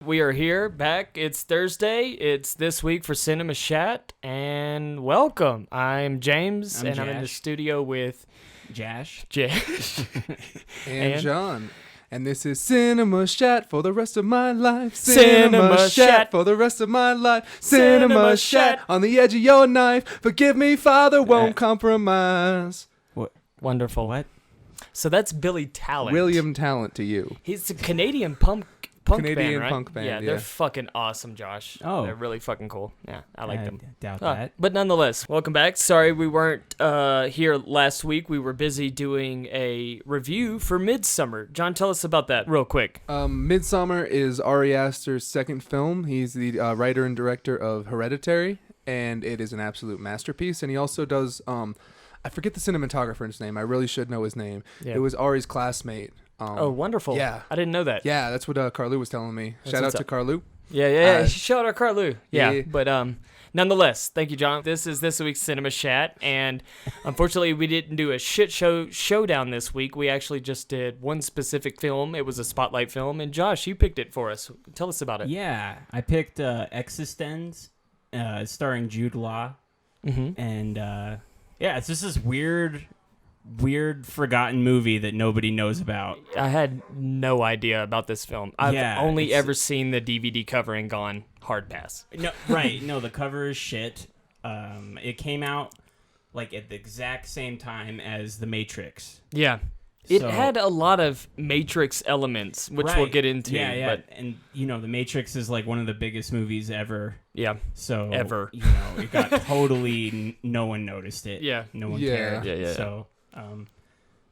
We are here, back. It's Thursday. It's this week for Cinema Shat, and welcome. I'm James, I'm in the studio with... Jash. And John. And this is Cinema Shat for the rest of my life. Cinema Shat for the rest of my life. Cinema Shat on the edge of your knife. Forgive me, Father, won't compromise. What? Wonderful. What? So that's Billy Talent. William Talent to you. He's a Canadian punk band, right? Punk band, yeah. They're fucking awesome, Josh. Oh. They're really fucking cool. Yeah, I like them. Doubt that. But nonetheless, welcome back. Sorry we weren't here last week. We were busy doing a review for Midsummer. John, tell us about that real quick. Midsummer is Ari Aster's second film. He's the writer and director of Hereditary, and it is an absolute masterpiece. And he also does, I forget the cinematographer's name. I really should know his name. Yeah. It was Ari's classmate. Oh, wonderful. Yeah. I didn't know that. Yeah, that's what Carlu was telling me. Shout out to Carlu. Yeah. Shout out Carlu. Yeah. But nonetheless, thank you, John. This is this week's Cinema Shat, and unfortunately we didn't do a shit showdown this week. We actually just did one specific film. It was a spotlight film, and Josh, you picked it for us. Tell us about it. Yeah, I picked Existenz, starring Jude Law. Mm-hmm. And it's just this weird forgotten movie that nobody knows about. I had no idea about this film. I've only ever seen the DVD cover and gone hard pass. No, right. No, the cover is shit. It came out like at the exact same time as The Matrix. Yeah. It had a lot of Matrix elements, which we'll get into. Yeah. But, and, The Matrix is like one of the biggest movies ever. Yeah. So, ever. It got totally, no one noticed it. Yeah. No one cared. Yeah. So,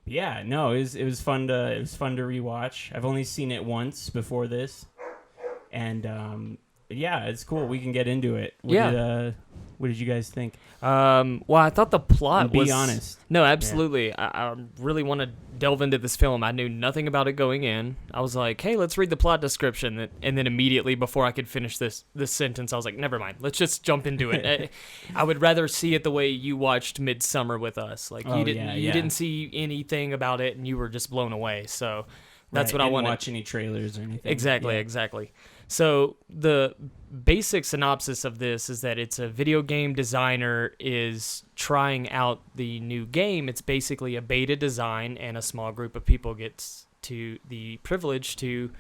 it was fun to rewatch. I've only seen it once before this. And, it's cool. We can get into it. What did you guys think? Well, I thought the plot was... Be honest. No, absolutely. Yeah. I really want to delve into this film. I knew nothing about it going in. I was like, hey, let's read the plot description. And then immediately before I could finish this sentence, I was like, never mind. Let's just jump into it. I would rather see it the way you watched Midsummer with us. Like, you didn't see anything about it, and you were just blown away. So that's what I wanted. Didn't watch any trailers or anything. Exactly. So the basic synopsis of this is that it's a video game designer is trying out the new game. It's basically a beta design, and a small group of people gets to the privilege to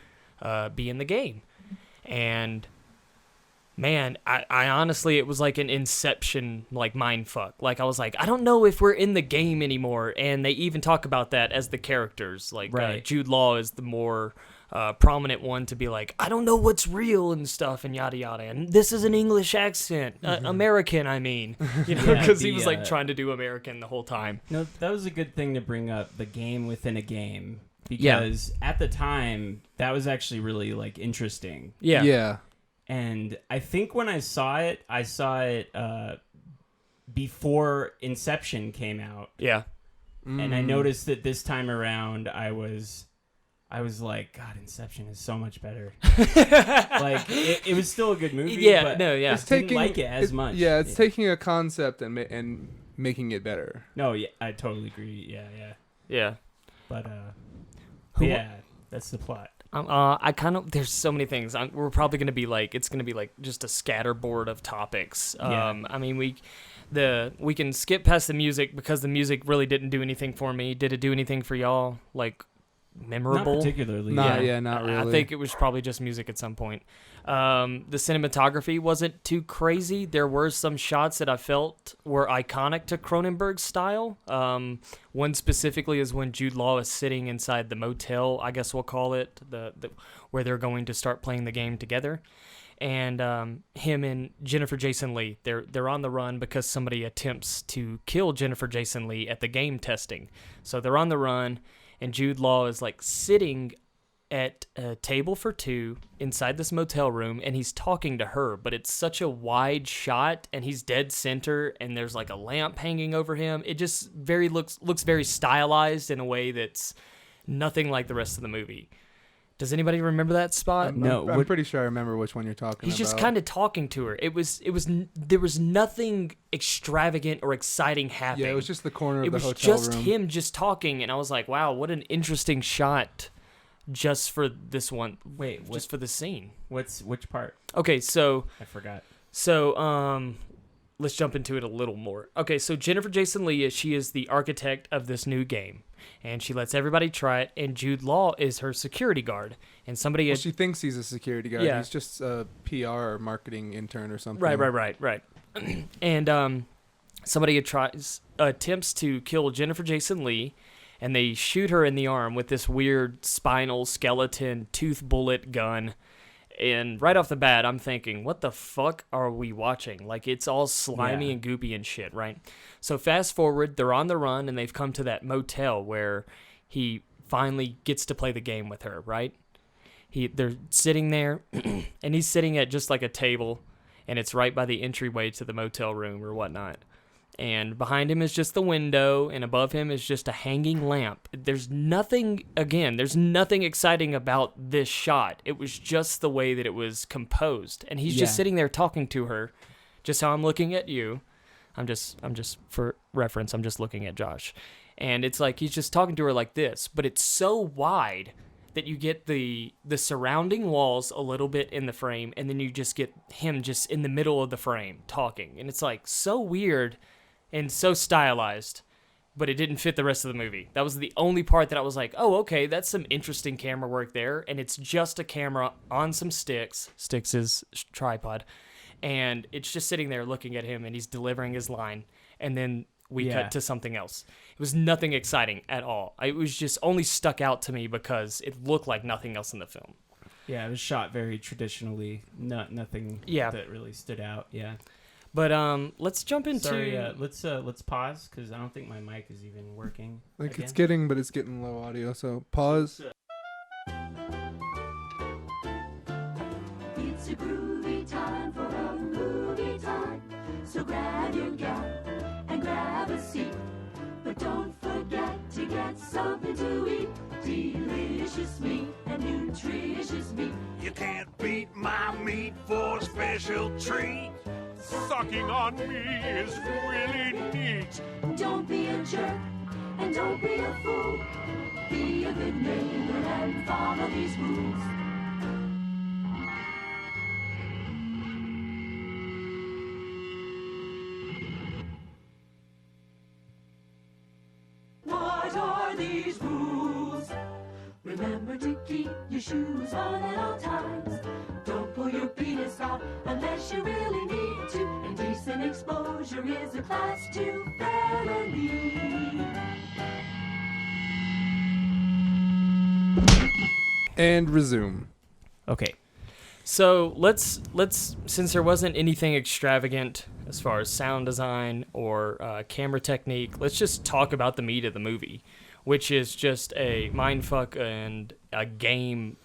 be in the game. And man, I honestly, it was like an Inception like mindfuck. Like I was like, I don't know if we're in the game anymore. And they even talk about that as the characters. Like Jude Law is the more prominent one to be like, I don't know what's real and stuff and yada yada, and this is an English accent, American, I mean, because he was like trying to do American the whole time. No, that was a good thing to bring up, the game within a game, because at the time that was actually really like interesting. Yeah. And I think when I saw it before Inception came out. Yeah. And I noticed that this time around I was like, God, Inception is so much better. Like, it was still a good movie, but I didn't like it as much. Yeah, it's taking a concept and making it better. No, yeah, I totally agree. Yeah. But, that's the plot. There's so many things. We're probably going to be like, it's going to be like just a scatterboard of topics. I mean, we can skip past the music because the music really didn't do anything for me. Did it do anything for y'all? Like, memorable? Not particularly. Not really. I think it was probably just music at some point. The cinematography wasn't too crazy. There were some shots that I felt were iconic to Cronenberg's style. One specifically is when Jude Law is sitting inside the motel, I guess we'll call it, the where they're going to start playing the game together. And him and Jennifer Jason Leigh, they're on the run because somebody attempts to kill Jennifer Jason Leigh at the game testing. So they're on the run, and Jude Law is like sitting at a table for two inside this motel room, and he's talking to her, but it's such a wide shot, and he's dead center, and there's like a lamp hanging over him. It just looks very stylized in a way that's nothing like the rest of the movie. Does anybody remember that spot? No, I'm pretty sure I remember which one you're talking about. He's just kind of talking to her. There was nothing extravagant or exciting happening. Yeah, it was just the corner of the hotel room. It was just him just talking, and I was like, wow, what an interesting shot just for this one. Wait, just for the scene. which part? Okay, so I forgot. let's jump into it a little more. Okay, so Jennifer Jason Leigh, she is the architect of this new game, and she lets everybody try it. And Jude Law is her security guard, and somebody. Well, she thinks he's a security guard. Yeah. He's just a PR or marketing intern or something. Right. And somebody attempts to kill Jennifer Jason Leigh, and they shoot her in the arm with this weird spinal skeleton tooth bullet gun. And right off the bat, I'm thinking, what the fuck are we watching? Like, it's all slimy and goopy and shit, right? So fast forward, they're on the run, and they've come to that motel where he finally gets to play the game with her, right? They're sitting there, and he's sitting at just like a table, and it's right by the entryway to the motel room or whatnot. And behind him is just the window, and above him is just a hanging lamp. There's nothing exciting about this shot. It was just the way that it was composed. And he's just sitting there talking to her, just how I'm looking at you. I'm just for reference, I'm just looking at Josh. And it's like he's just talking to her like this, but it's so wide that you get the surrounding walls a little bit in the frame, and then you just get him just in the middle of the frame talking. And it's like so weird and so stylized, but it didn't fit the rest of the movie. That was the only part that I was like, oh, okay, that's some interesting camera work there, and it's just a camera on some sticks. Sticks is tripod, and it's just sitting there looking at him, and he's delivering his line, and then we cut to something else. It was nothing exciting at all. It was just only stuck out to me because it looked like nothing else in the film. Yeah, it was shot very traditionally. Nothing that really stood out. Yeah. But let's jump into. Sorry, let's pause because I don't think my mic is even working. Like again. it's getting low audio. So pause. It's a groovy time for a movie time. So grab your gal and grab a seat. But don't forget to get something to eat. Delicious meat and nutritious meat. You can't beat my meat for a special treat. Sucking on me is really neat. Don't be a jerk and don't be a fool. Be a good neighbor and follow these rules. What are these rules? Remember to keep your shoes on at all times. Don't pull your penis out unless you really need to. Indecent exposure is a class 2 felony. And resume. Okay. So let's since there wasn't anything extravagant as far as sound design or camera technique, let's just talk about the meat of the movie, which is just a mindfuck and a game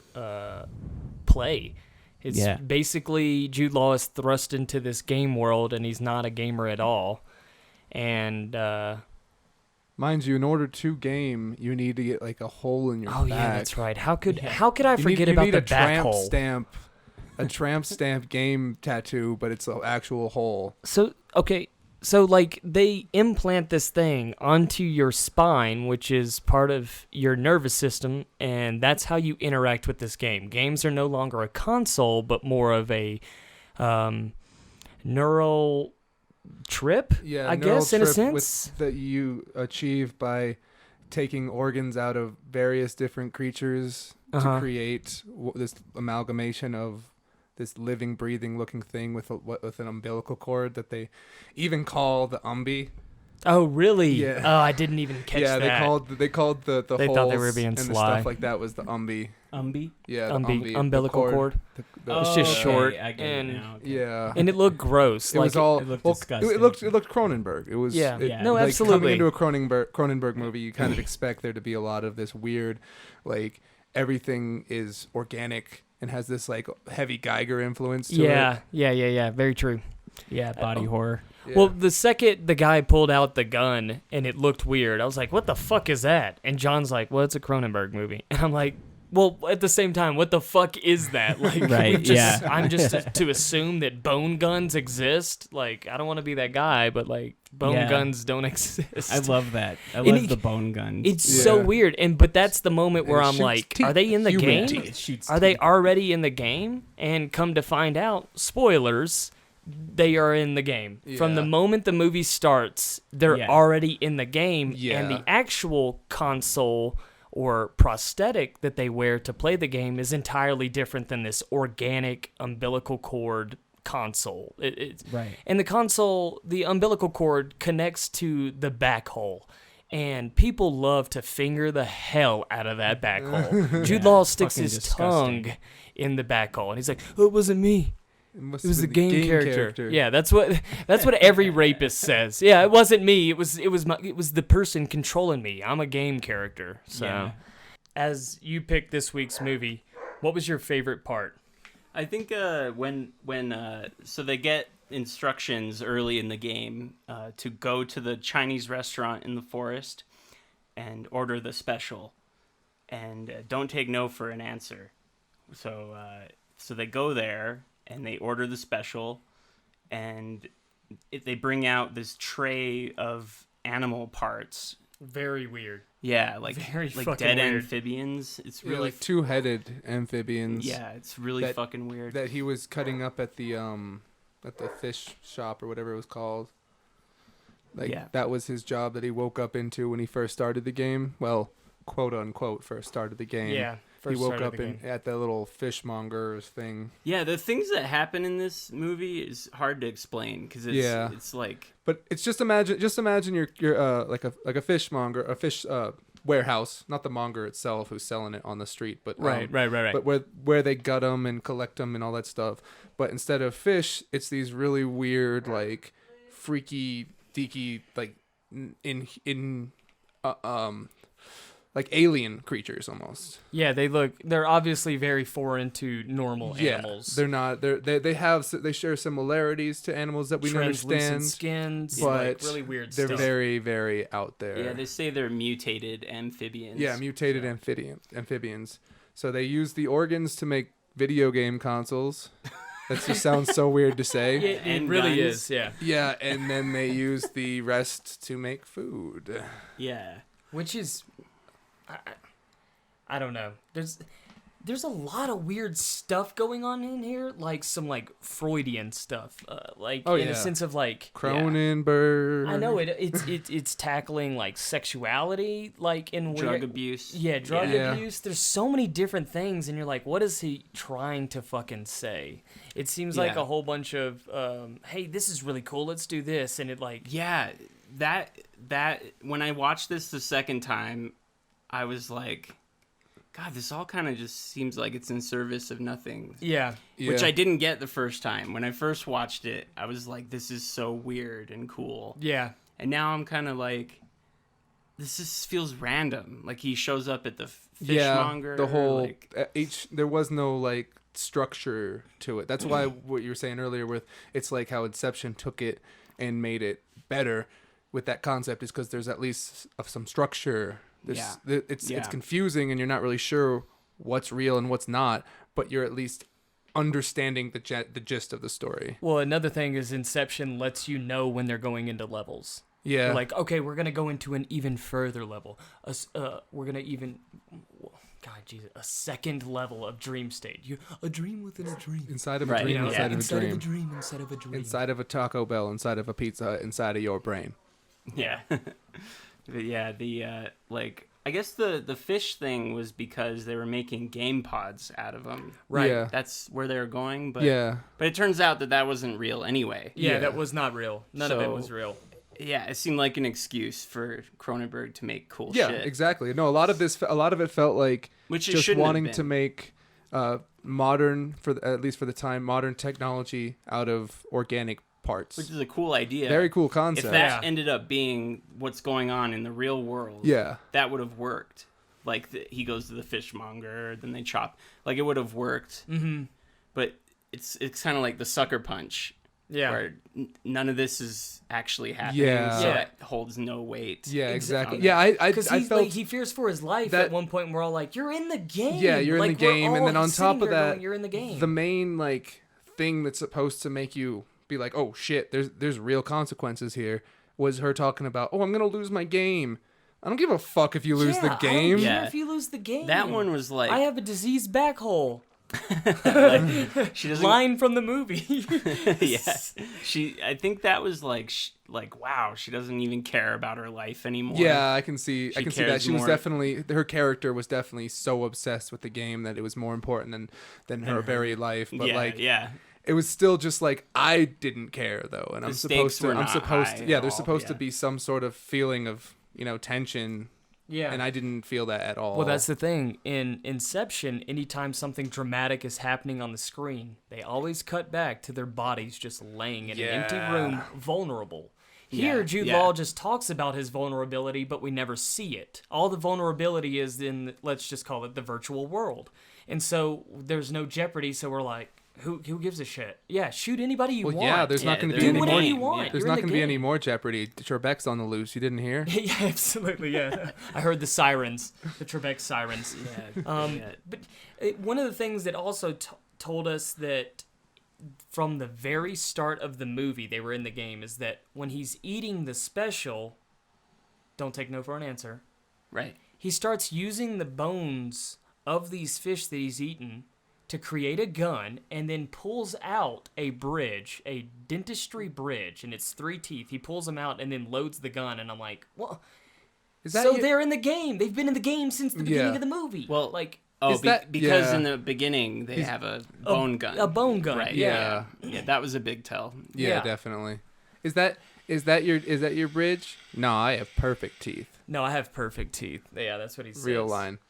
play. It's basically Jude Law is thrust into this game world, and he's not a gamer at all. And mind you, in order to game, you need to get like a hole in your back. Oh yeah, that's right. How could I forget about the back hole? A tramp stamp game tattoo, but it's an actual hole. So like they implant this thing onto your spine, which is part of your nervous system, and that's how you interact with this game. Games are no longer a console, but more of a neural trip, I guess, in a sense. That you achieve by taking organs out of various different creatures to create this amalgamation of this living, breathing looking thing with an umbilical cord that they even call the umbi. Oh, really? Yeah. Oh, I didn't even catch that. Yeah, they called the they holes thought they were being and sly. the stuff like that was the umbi. Umbi? Yeah, the umbilical cord. It's just short. I get and it now. Okay. Yeah. And it looked gross. It was all. it looked well, disgusting. It looked Cronenberg. It was. Yeah. No, like, absolutely. Coming into a Cronenberg movie, you kind of expect there to be a lot of this weird, like everything is organic and has this like heavy Geiger influence to it. Yeah. Very true. Yeah, body horror. Yeah. Well, the second the guy pulled out the gun and it looked weird, I was like, what the fuck is that? And John's like, well, it's a Cronenberg movie. And I'm like, Well, at the same time, what the fuck is that? Like, Right, yeah. I'm just to assume that bone guns exist. Like, I don't want to be that guy, but like, bone guns don't exist. I love that. I And love it- the bone guns. It's so Yeah. weird, but that's the moment where And it I'm shoots like, teeth. are they in the Human game? teeth. It shoots Are they teeth. already in the game? And come to find out, spoilers, they are in the game. From the Yeah. moment the movie starts, they're Yeah. already in the game, and Yeah. the actual console or prosthetic that they wear to play the game is entirely different than this organic umbilical cord console. It's Right. and the console, the umbilical cord connects to the back hole. And people love to finger the hell out of that back hole. Jude Law sticks fucking his disgusting. tongue in the back hole, and he's like, "Oh, it wasn't me. Must It was the have been game character." Yeah, that's what every rapist says. Yeah, it wasn't me. It was the person controlling me. I'm a game character. So, Yeah. as you picked this week's movie, what was your favorite part? I think when so they get instructions early in the game to go to the Chinese restaurant in the forest and order the special, and don't take no for an answer. So so they go there and they order the special, and they bring out this tray of animal parts. Very weird. Yeah, like Very like fucking dead weird. amphibians. It's Yeah, really like two-headed amphibians. yeah, it's really that- fucking weird. That he was cutting up at the fish shop or whatever it was called. Like Yeah. that was his job that he woke up into when he first started the game. Well, quote unquote, first started the game. Yeah. He first woke start of up the in game. at the little fishmonger's thing. Yeah, the things that happen in this movie is hard to explain because it's like But it's just imagine you're like a fishmonger, a fish warehouse, not the monger itself who's selling it on the street, but Right. but where they gut them and collect them and all that stuff. But instead of fish, it's these really weird, like freaky, deaky, like like alien creatures almost. Yeah, they're obviously very foreign to normal animals. They're not. They share similarities to animals that we Translucent understand, skins, but like really weird they're stuff. very, very out there. yeah, they say they're mutated amphibians. Yeah, mutated amphibians. So they use the organs to make video game consoles. That just sounds so weird to say. It And really guns. is, yeah. Yeah, and then they use the rest to make food. Yeah. Which is, I don't know. There's a lot of weird stuff going on in here, like some like Freudian stuff, like Oh, in yeah. a sense of like Cronenberg. I know it's tackling like sexuality, like in Drug weird, abuse. yeah, drug Yeah. abuse. There's so many different things, and you're like, what is he trying to fucking say? It seems like Yeah. a whole bunch of, hey, this is really cool. Let's do this, and it like, Yeah, that when I watched this the second time, I was like, God, this all kind of just seems like it's in service of nothing. yeah, Which I didn't get the first time. When I first watched it, I was like, this is so weird and cool. yeah. And now I'm kind of like, this just feels random. Like he shows up at the fishmonger. the whole like, there was no like structure to it. That's why what you were saying earlier with it's like how Inception took it and made it better with that concept is because there's at least some structure. It's confusing and you're not really sure what's real and what's not, but you're at least understanding the gist of the story. Well, another thing is Inception lets you know when they're going into levels. Yeah. They're like, okay, we're gonna go into an even further level. We're gonna even, God, Jesus, a second level of dream state. A dream within a dream. Inside of a Right, dream, you know, inside of a inside dream. of a dream, inside of a dream. Inside of a Taco Bell, inside of a Pizza Hut, inside of your brain. yeah. But yeah, the like I guess the fish thing was because they were making game pods out of them. Right. Yeah. That's where they were going, but Yeah. but it turns out that wasn't real anyway. Yeah, Yeah. that was not real. None of it So- was real. Yeah, it seemed like an excuse for Cronenberg to make cool Yeah, shit. exactly. No, a lot of it felt like Which it just shouldn't have wanting been. to make modern, at least for the time, modern technology out of organic parts. Which is a cool idea. Very cool If concept. that Yeah. ended up being what's going on in the real world, Yeah. that would have worked. Like he goes to the fishmonger, then they chop. Like it would have worked. Mm-hmm. But it's kind of like the sucker punch. Yeah. Where none of this is actually happening. Yeah. So Yeah. it holds no weight. Yeah, exactly. on it. Yeah, I Because felt he fears for his life that- at one point. And we're all like, "You're in the game." Yeah, you're in the Like, we're game, and then all on sitting top of here that, going, you're in the game. the main like thing that's supposed to make you be like, oh shit, there's real consequences here, was her talking about, oh, I'm gonna lose my game. I don't give a fuck if you lose the I game. don't care Yeah. if you lose the game. That one was like I have a diseased back hole. she doesn't. Line from the movie. Yeah, I think that was like wow, she doesn't even care about her life anymore. Yeah, I can see that. cares She was more- definitely, her character was definitely so obsessed with the game that it was more important than her very life. But yeah. it was still just like, I didn't care though, and The I'm stakes supposed to. were I'm not supposed high to. Yeah, at there's all, supposed to yeah. be some sort of feeling of tension, Yeah. and I didn't feel that at all. Well, that's the thing. In Inception, anytime something dramatic is happening on the screen, they always cut back to their bodies just laying in an empty Yeah. room, vulnerable. Here, Yeah, Jude yeah. Law just talks about his vulnerability, but we never see it. All the vulnerability is in, let's just call it the virtual world. And so there's no jeopardy, so we're like, who gives a shit? Yeah, shoot anybody you Well, want. yeah, there's not going to they're be Do any in the more. whatever you game, want. yeah. There's You're not in going the to be any game. more Jeopardy. Trebek's on the loose. You didn't hear? Yeah, absolutely, yeah. I heard the sirens, the Trebek sirens. Yeah. But one of the things that also told us that from the very start of the movie they were in the game is that when he's eating the special, don't take no for an answer, Right. he starts using the bones of these fish that he's eaten to create a gun, and then pulls out a bridge, a dentistry bridge, and it's 3 teeth. He pulls them out and then loads the gun, and I'm like, well, Is that so you- they're in the game. They've been in the game since the beginning Yeah. of the movie. Well, like Oh, Is that- because yeah. in the beginning they have a bone gun. a bone gun. Right. Yeah. Yeah, that was a big tell. Yeah, Yeah. definitely. Is that your bridge? No, I have perfect teeth. No, I have perfect teeth. Yeah, that's what he says. Real line.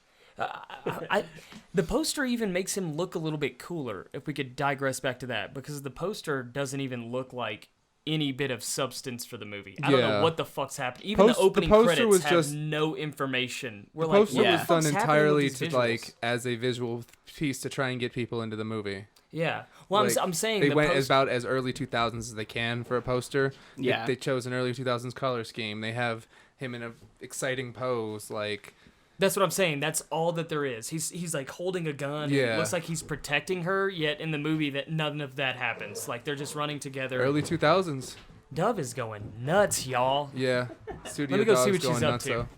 The poster even makes him look a little bit cooler, if we could digress back to that, because the poster doesn't even look like any bit of substance for the movie. I don't Yeah. know what the fuck's happening. Even the The opening poster credits was have just- no information. We're The like, poster what the was fuck's done happening with entirely these to visuals? like as a visual piece to try and get people into the movie. Yeah. Well, Like, I'm saying they the went poster. about as early 2000s as they can for a poster. Yeah. They chose an early 2000s color scheme. They have him in a exciting pose, like That's what I'm saying. That's all that there is. He's like holding a gun. And Yeah. it looks like he's protecting her. Yet in the movie, that none of that happens. Like they're just running together. early 2000s. Dove is going nuts, y'all. Yeah. Studio Let me go see Dog's what she's going up nuts, to. though.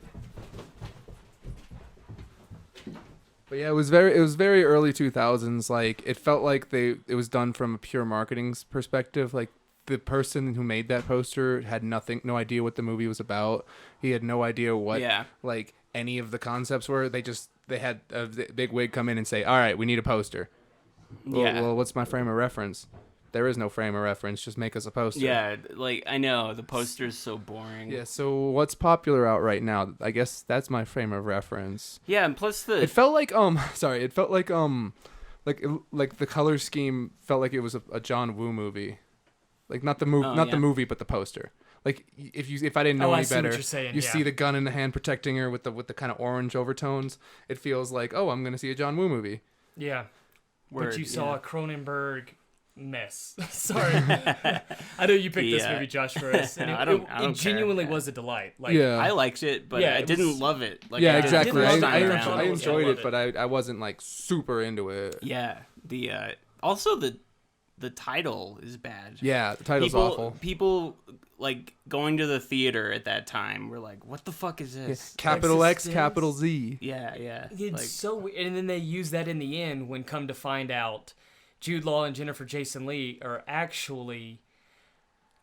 But yeah, it was very early 2000s. Like it felt like it was done from a pure marketing perspective. Like the person who made that poster had no idea what the movie was about. He had no idea what Yeah. like any of the concepts were. They had a big wig come in and say, "All right, we need a poster." Yeah. Well, what's my frame of reference? There is no frame of reference. Just make us a poster. Yeah, like I know the poster's so boring. Yeah. So what's popular out right now? I guess that's my frame of reference. Yeah, and plus the It felt like sorry, it felt like like the color scheme felt like it was a John Woo movie. Like not the movie, Oh, not the yeah. movie, but the poster. Like if I didn't know Oh, I any see what better, you're saying, you yeah. see the gun in the hand protecting her with the kind of orange overtones. It feels like, oh, I'm gonna see a John Woo movie. Yeah. word, But you saw yeah. a Cronenberg mess. Sorry. I know you picked this Yeah. movie, Josh, for us. And I don't care. genuinely Yeah. was a delight. Like, Yeah. I liked it, but Yeah, I it didn't was- love it. Like, Yeah, I exactly. didn't I, love it. I, Time enjoyed, around. I I enjoyed love it, but I wasn't like super into it. Yeah, the also the title is bad. Yeah, the title's awful. People like going to the theater at that time were like, "What the fuck is this?" Capital X, Existence. capital Z. Yeah, yeah. it's Like, so weird. And then they use that in the end when come to find out Jude Law and Jennifer Jason Leigh are actually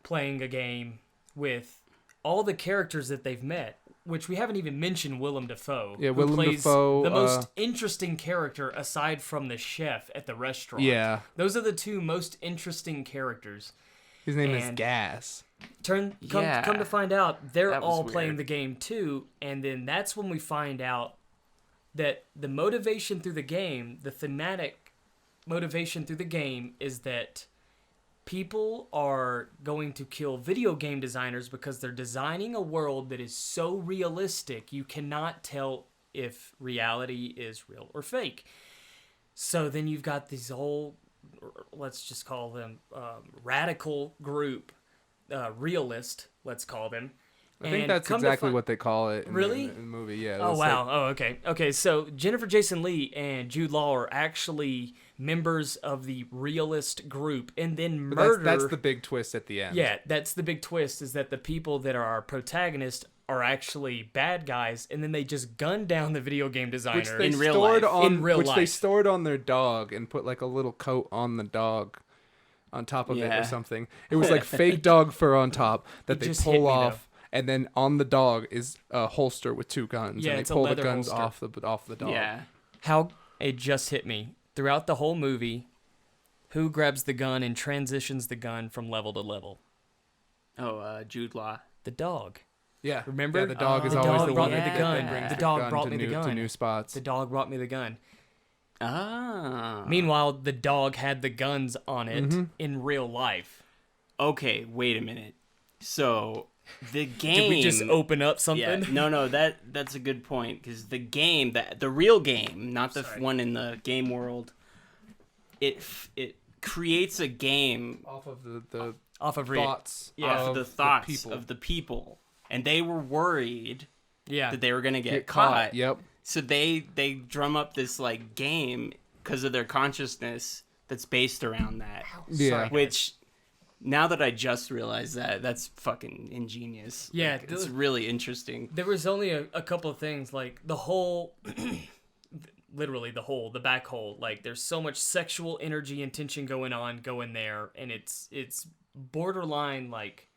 playing a game with all the characters that they've met, which we haven't even mentioned Willem Dafoe. Yeah, who Willem plays Dafoe, the most interesting character aside from the chef at the restaurant. Yeah, Those are the two most interesting characters. his name is And- Gas. Come Yeah. to find out, they're That was all playing weird. the game too, and then that's when we find out that the motivation through the game, the thematic motivation through the game, is that people are going to kill video game designers because they're designing a world that is so realistic you cannot tell if reality is real or fake. So then you've got these whole let's just call them radical group, realist, let's call them. I think that's exactly what they call it in Really? the movie. Yeah. Oh, it's wow. like- Oh, okay. Okay, so Jennifer Jason Leigh and Jude Law are actually members of the realist group, and then but murder... that's the big twist at the end. Yeah, that's the big twist, is that the people that are our protagonists are actually bad guys, and then they just gun down the video game designer. Which they In real stored life. on, In real which they life. stored on their dog and put like a little coat on the dog, on top of it Yeah. or something. It was like fake dog fur on top that It they just hit pull me, off, and then on the dog is a holster with 2 guns, Yeah, and it's they a pull the leather guns holster. off the dog. Yeah. How it just hit me. Throughout the whole movie, who grabs the gun and transitions the gun from level to level? Oh, Jude Law. The dog. Yeah, Remember? Yeah, the dog is The always dog the brought one me that the gun. brings The dog brought to me the new, to gun. new spots. The dog brought me the gun. Ah. Meanwhile, the dog had the guns on it Mm-hmm. in real life. Okay, wait a minute. So the game. Did we just open up something? Yeah, no, that's a good point, because the game, the real game, not the Sorry. one in the game world, it creates a game off of the Off of thoughts. Yeah. off of the thoughts people. of the people, and they were worried Yeah. that they were gonna get caught. caught. Yep. So they drum up this like game because of their consciousness that's based around that. Yeah. Sorry, guys. Which, now that I just realized that's fucking ingenious. Yeah, Like, it's dude. really interesting. There was only a couple of things, like the whole, literally the back hole. Like, there's so much sexual energy and tension going there, and it's borderline, like,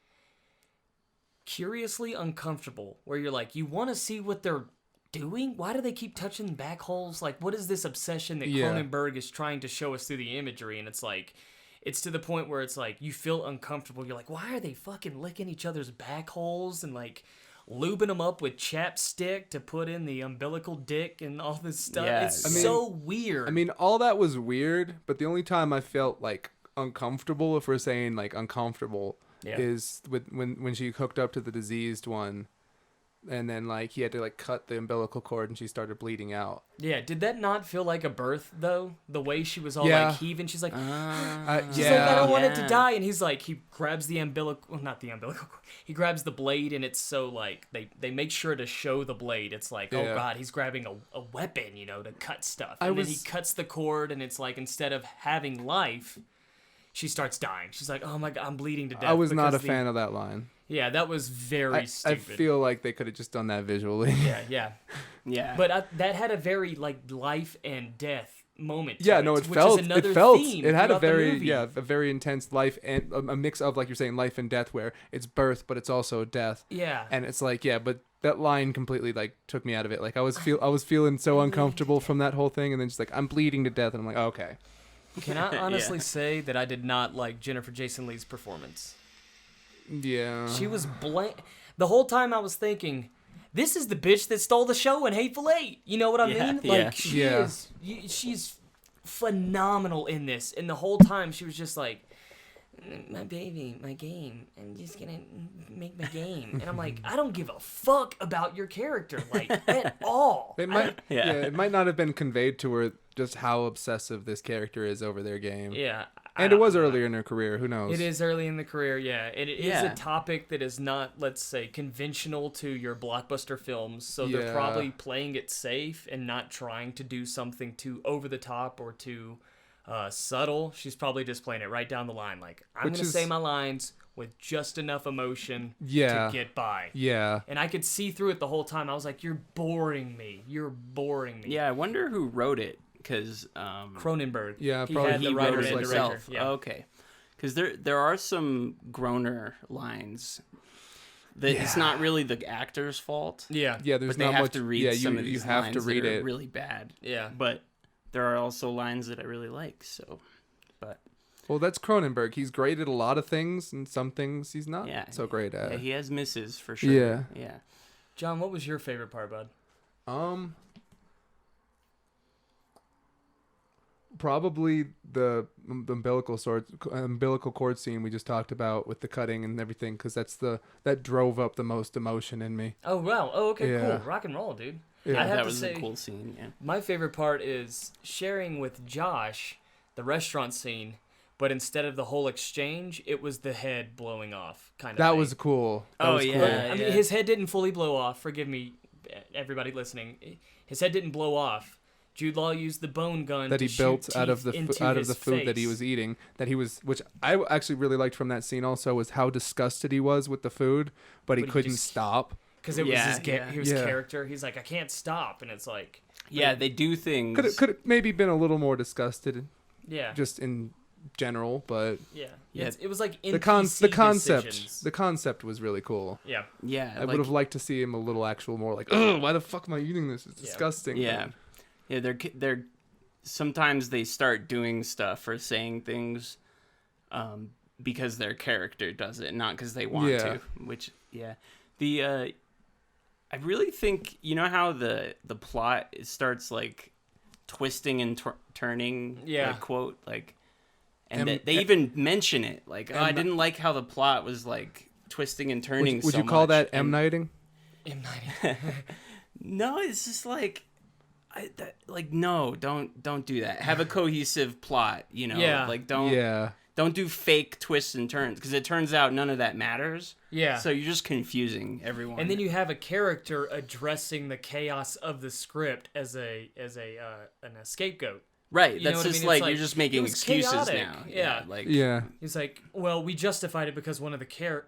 curiously uncomfortable, where you're like, you want to see what they're doing? Why do they keep touching back holes? Like, what is this obsession that Yeah. Cronenberg is trying to show us through the imagery? And it's like, it's to the point where it's like, you feel uncomfortable. You're like, why are they fucking licking each other's back holes and like lubing them up with chapstick to put in the umbilical dick and all this stuff? Yeah, It's I mean- so weird. I mean, all that was weird, but the only time I felt like uncomfortable, if we're saying like uncomfortable, Yeah. is with when she hooked up to the diseased one, and then like he had to like cut the umbilical cord and she started bleeding out. yeah, did that not feel like a birth though? The way she was all Yeah. like heaving, she's like, she's Yeah. like, I don't want it to Yeah. die, and he's like, he grabs the umbilical, well, not the umbilical cord, he grabs the blade, and it's so like they make sure to show the blade. It's like, oh Yeah. god, he's grabbing a weapon, you know, to cut stuff, I and then was- he cuts the cord, and it's like, instead of having life, she starts dying. She's like, oh my god, I'm bleeding to death. I was not a because the- fan of that line. Yeah, that was very I stupid. feel like they could have just done that visually. yeah. Yeah. But that had a very like life and death moment. To Yeah, no, it which felt is another it felt theme it had a throughout the very movie. a very intense life and a mix of, like you're saying, life and death, where it's birth but it's also death. Yeah. And it's like, yeah, but that line completely like took me out of it. Like I was feeling so uncomfortable from that whole thing, and then just like I'm bleeding to death, and I'm like, okay. Can I honestly Yeah. say that I did not like Jennifer Jason Leigh's performance? Yeah. She was blank. The whole time I was thinking, this is the bitch that stole the show in Hateful Eight. You know what I Yeah, mean? yeah. Like, Yeah. she's phenomenal in this. And the whole time she was just like, my baby, my game. I'm just gonna make my game. And I'm like, I don't give a fuck about your character, like, at all. It might, Yeah. it might not have been conveyed to her just how obsessive this character is over their game. Yeah. And it was earlier in her career. Who knows? It is early in the career, yeah. And it is Yeah. a topic that is not, let's say, conventional to your blockbuster films. So Yeah. they're probably playing it safe and not trying to do something too over the top or too subtle. She's probably just playing it right down the line. Like, I'm Which going to is- say my lines with just enough emotion Yeah. to get by. Yeah. And I could see through it the whole time. I was like, you're boring me. You're boring me. Yeah, I wonder who wrote it, because Cronenberg. Yeah, he probably had he the writer wrote it and director. himself. Yeah. Okay, because there are some groaner lines that it's not really the actor's fault. Yeah. Yeah, there's But they not have much. to read yeah, some you, of you these have lines to read that are it. really bad. Yeah. But there are also lines that I really like. So, but Well, that's Cronenberg. He's great at a lot of things, and some things he's not yeah, so great at. Yeah, he has misses for sure. Yeah. Yeah. John, what was your favorite part, bud? Probably the umbilical cord scene we just talked about with the cutting and everything, because that drove up the most emotion in me. Oh, wow. Oh, okay, Yeah. cool. Rock and roll, dude. Yeah. I'd have that to was say, a cool scene. Yeah. my favorite part is sharing with Josh the restaurant scene, but instead of the whole exchange, it was the head blowing off kind of That thing. was cool. That Oh, was yeah. cool. I mean, his head didn't fully blow off. Forgive me, everybody listening. His head didn't blow off. Jude Law used the bone gun That to he shoot built out of the teeth out into of the his food that he face. was eating. Which I actually really liked from that scene. Also, was how disgusted he was with the food, but he But he couldn't just- stop. Because it was Yeah, his yeah. character. He's like, I can't stop, and it's like, Yeah, they do things. Could have maybe been a little more disgusted, yeah, just in general, but yeah. Yeah. It was like the NPC concept decisions. was really cool. Yeah, Yeah, I would have liked to see him a little actual more like, oh, why the fuck am I eating this? It's Yeah. disgusting. Yeah, yeah. They're sometimes they start doing stuff or saying things, because their character does it, not because they want Yeah. to. Which I really think how the plot starts like twisting and turning. Yeah. Like, quote like, and M- they even mention it like, oh, I M- didn't like how the plot was like twisting and turning. Would so you call much. that And- M-nighting? M. Night. No, it's just like, no, don't do that. Have a cohesive plot, Yeah. Like don't do fake twists and turns, because it turns out none of that matters. Yeah. So you're just confusing everyone. And then you have a character addressing the chaos of the script as a scapegoat. right, you know that's what I just mean? It's like like, you're just it making was excuses chaotic. now. Yeah. like Yeah. He's like, well, we justified it because one of the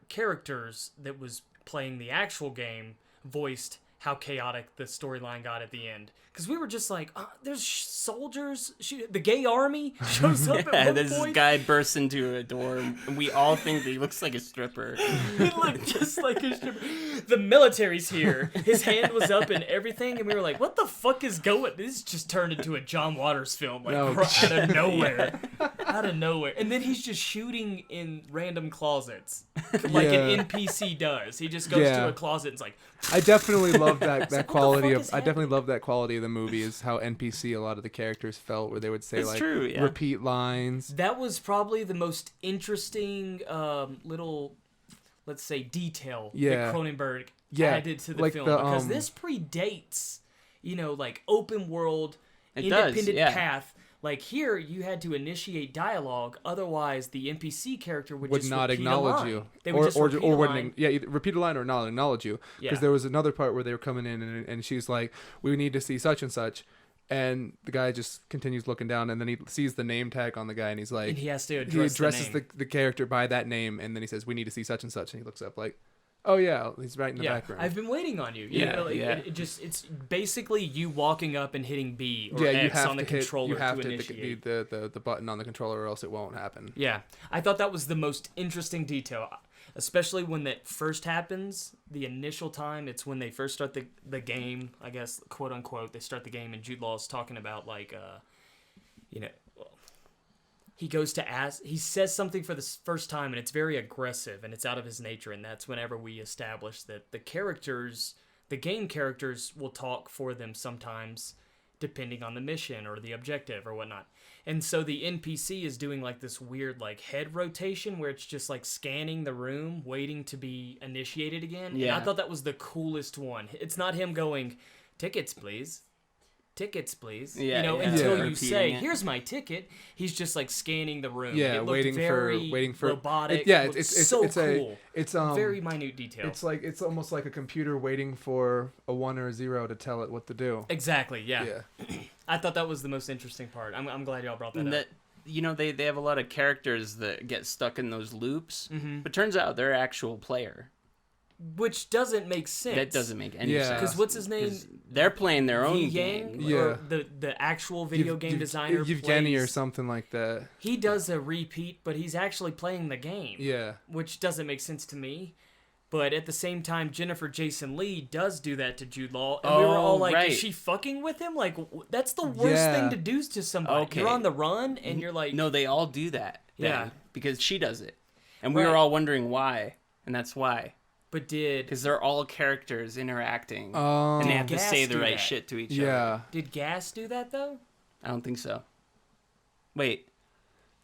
characters that was playing the actual game voiced how chaotic the storyline got at the end. Because we were just like, there's soldiers, the gay army shows up Yeah, at one this point. guy bursts into a door, and we all think that he looks like a stripper. He looked just like a stripper. The military's here. His hand was up and everything, and we were like, what the fuck is going? This just turned into a John Waters film, like No. out of nowhere. Out of nowhere. And then he's just shooting in random closets. Like Yeah. an NPC does. He just goes Yeah. to a closet and is like, I definitely love that quality fuck of. is I definitely happening? love that quality of the movie is how NPC a lot of the characters felt, where they would say It's like true, yeah. repeat lines. that was probably the most interesting little, let's say, detail Yeah. that Cronenberg Yeah, added to the like film. the, Because this predates, like open world, It does, independent yeah. path. Like here, you had to initiate dialogue, otherwise the NPC character would Would just not repeat a acknowledge line. you, They would just repeat a wouldn't. line. Yeah, either repeat a line or not acknowledge you. Because Yeah. there was another part where they were coming in and she's like, "We need to see such and such," and the guy just continues looking down, and then he sees the name tag on the guy, and he's like, And he has to he address addresses the name. the character by that name, and then he says, "We need to see such and such," and he looks up like, "Oh yeah, he's right in the background." I've been waiting on you. Yeah, yeah. It's basically you walking up and hitting B or yeah, X you have on the to hit. controller You have to to initiate. hit the button on the controller, or else it won't happen. Yeah, I thought that was the most interesting detail, especially when that first happens. The initial time, it's when they first start the game, I guess, quote unquote. They start the game, and Jude Law's talking about like, he goes to ask. He says something for the first time, and it's very aggressive, and it's out of his nature. And that's whenever we establish that the game characters, will talk for them sometimes, depending on the mission or the objective or whatnot. And so the NPC is doing like this weird like head rotation where it's just like scanning the room, waiting to be initiated again. And Yeah. I thought that was the coolest one. It's not him going, tickets, please. Tickets, please. Yeah, yeah. Until Yeah. you Repeating say, it. "Here's my ticket." He's just like scanning the room. Yeah, it looked waiting very for robotic. Yeah, looked it's so it's cool. it's Very minute detail. It's like it's almost like a computer waiting for a 1 or a 0 to tell it what to do. Exactly. Yeah. Yeah. I thought that was the most interesting part. I'm glad y'all brought that And up. that they have a lot of characters that get stuck in those loops, Mm-hmm. but turns out they're actual player. Which doesn't make sense. That doesn't make any Yeah. sense. Because what's his name? 'Cause they're playing their own Yi Yang, game. Yeah. or the actual video game designer. Yevgeny or plays- something like that. He does a repeat, but he's actually playing the game. Yeah. Which doesn't make sense to me. But at the same time, Jennifer Jason Leigh does do that to Jude Law, and we were all Oh, like, right. "Is she fucking with him? Like, that's the worst Yeah. thing to do to somebody. Okay. You're on the run, and you're like, No, they all do that. then, Yeah. because she does it, and we Right. were all wondering why, and that's why, but did because they're all characters interacting, Um, and they have to Gas say the do right that? shit to each other. yeah. Gas do that though? I don't think so. Wait,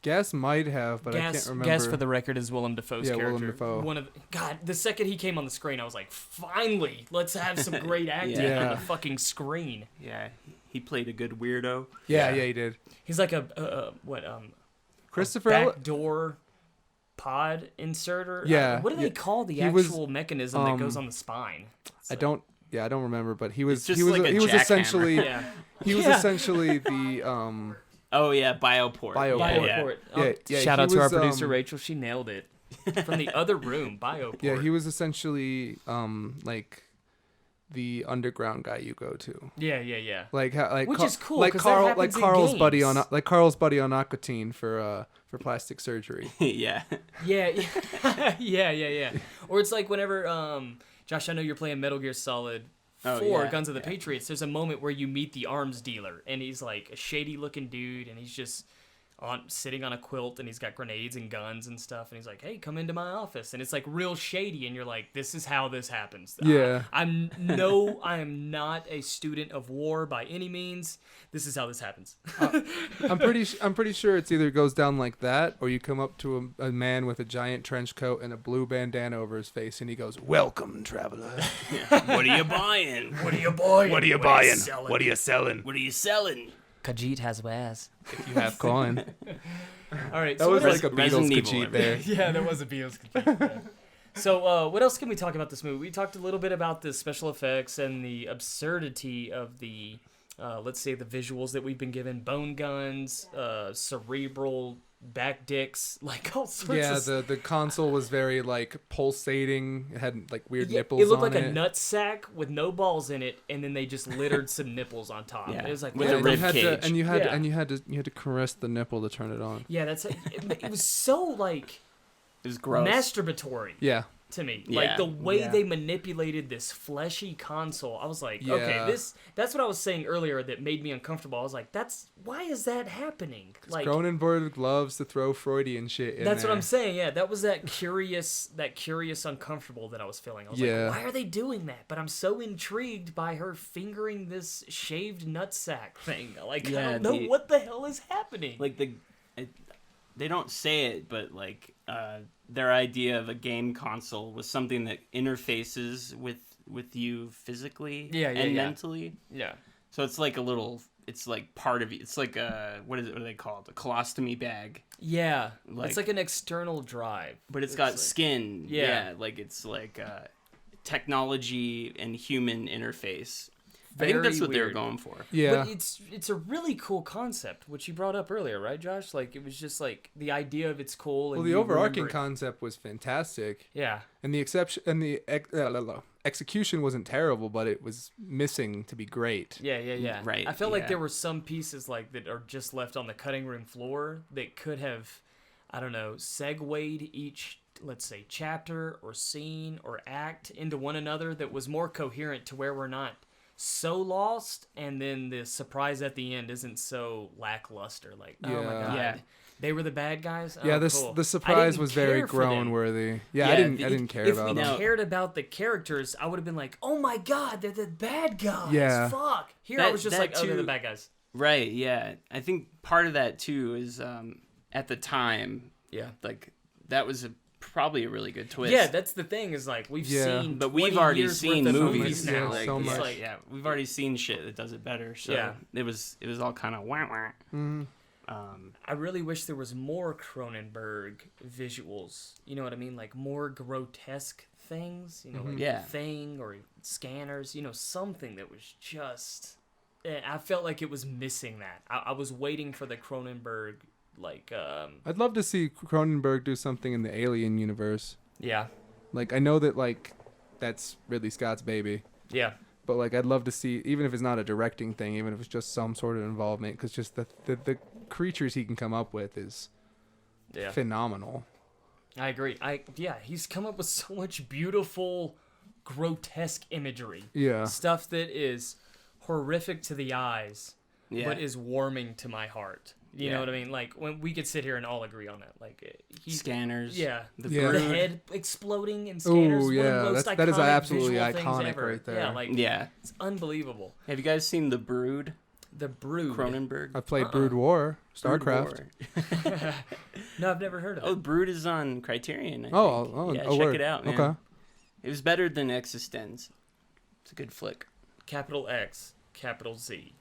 Gas might have, but I can't remember. Gas, for the record, is Willem Dafoe's Yeah, character. Willem Dafoe. God, the second he came on the screen, I was like, finally, let's have some great acting Yeah. on the fucking screen. Yeah, he played a good weirdo. Yeah, he did. He's like Christopher backdoor pod inserter. Yeah, What do they call the he was, actual mechanism that goes on the spine? I don't remember, but he was just he was like a he was jackhammer. essentially Yeah. he was Yeah. essentially the Oh yeah, Bioport. Bioport. Yeah. Bioport. Yeah, Shout he out to our was, producer Rachel. She nailed it. From the other room, Bioport. Yeah, he was essentially like the underground guy you go to. Yeah. Like Which is cool, like 'cause that Carl, happens like in Carl's buddy on games. like Carl's buddy on Aquatine for plastic surgery. Yeah. Yeah. Or it's like whenever, Josh, I know you're playing Metal Gear Solid 4, yeah, Guns of the Patriots. There's a moment where you meet the arms dealer, and he's like a shady-looking dude, and he's just sitting on a quilt, and he's got grenades and guns and stuff, and he's like, "Hey, come into my office," and it's like real shady, and you're like, "This is how this happens." Yeah. I am not a student of war by any means. This is how this happens. I'm pretty sure it's either goes down like that, or you come up to a man with a giant trench coat and a blue bandana over his face, and he goes, "Welcome, traveler." What are you buying? What are you buying? What are you buying? What are you selling? What are you selling? Khajiit has wares. If you have coin. All right, That so was what like a Resident Beatles Evil, Khajiit there. Yeah, there was a Beatles. Yeah. So, what else can we talk about this movie? We talked a little bit about the special effects and the absurdity of the, let's say, the visuals that we've been given: bone guns, cerebral back dicks, like all sorts Yeah, of. the console was very like pulsating. It had like weird Yeah, nipples. it looked on like a nut sack with no balls in it, and then they just littered some nipples on top. Yeah, It was like, with what a the rib you had cage. to, and you had Yeah. you had to caress the nipple to turn it on. Yeah, that's it was so like It was gross. masturbatory Yeah. to me. Yeah. Like the way Yeah. they manipulated this fleshy console, I was like, Yeah. okay, that's what I was saying earlier that made me uncomfortable. I was like, why is that happening? Like Cronenberg loves to throw Freudian shit in that's there. what I'm saying. Yeah, that was that curious uncomfortable that I was feeling. I was Yeah. like, why are they doing that? But I'm so intrigued by her fingering this shaved nutsack thing. Like I Yeah, don't know the- what the hell is happening. Like they don't say it, but like their idea of a game console was something that interfaces with you physically and mentally. yeah. So it's like it's like part of you. It's like what do they call it? A colostomy bag. Yeah, Like- it's like an external drive. But it's got like- skin. Yeah. Like it's like technology and human interface. I Very think that's what they were weird. going for. Yeah. But it's a really cool concept, which you brought up earlier, right, Josh? Like it was just like the idea of it's cool. And Well, the you overarching remember it. concept was fantastic, Yeah, and the execution wasn't terrible, but it was missing to be great. yeah. Right, I felt like yeah. there were some pieces like that are just left on the cutting room floor that could have, I don't know, segued each, let's say, chapter or scene or act into one another that was more coherent to where we're not so lost, and then the surprise at the end isn't so lackluster. Like, oh my Yeah. god, Yeah. they were the bad guys. Yeah, Oh, cool. the I surprise didn't was very care for them. groan-worthy. Yeah, I Yeah, didn't care If about we them. No. cared about the characters, I would have been like, "Oh my god, they're the bad guys!" Yeah. Fuck. Here I That- was just that like, "Oh, they're the too- bad guys." Right, yeah. I think part of that too is at the time, Yeah. like that was probably a really good twist. Yeah, that's the thing. Is like we've Yeah. seen, But we've 20 already years seen worth of movies now. Yeah, like, so it's much. like, yeah, we've already seen shit that does it better. So Yeah. it was all kind of wah wah. Mhm. I really wish there was more Cronenberg visuals. You know what I mean? Like more grotesque things. You know, like Yeah. Thing or Scanners. You know, something that was just. I felt like it was missing that. I was waiting for the Cronenberg, like. I'd love to see Cronenberg do something in the Alien universe. Yeah. Like, I know that, like, that's Ridley Scott's baby. Yeah. But, like, I'd love to see, even if it's not a directing thing, even if it's just some sort of involvement, because just the creatures he can come up with is Yeah. phenomenal. I agree. He's come up with so much beautiful, grotesque imagery. Yeah. Stuff that is horrific to the eyes, Yeah. but is warming to my heart. You know Yeah. what I mean? Like when we could sit here and all agree on that. Like he's Scanners. yeah, The Yeah. the Brood. head exploding in Scanners. Ooh, one of yeah, the most that is iconic absolutely visual things iconic ever. right there. Yeah, like Yeah. it's unbelievable. Have you guys seen The Brood? The Brood. Cronenberg. I played Brood War, Brood StarCraft. War. No, I've never heard of it. Oh, Brood is on Criterion. I think. Yeah, oh, check word. it out, man. Okay. It was better than Existenz. It's a good flick. Capital X, capital Z.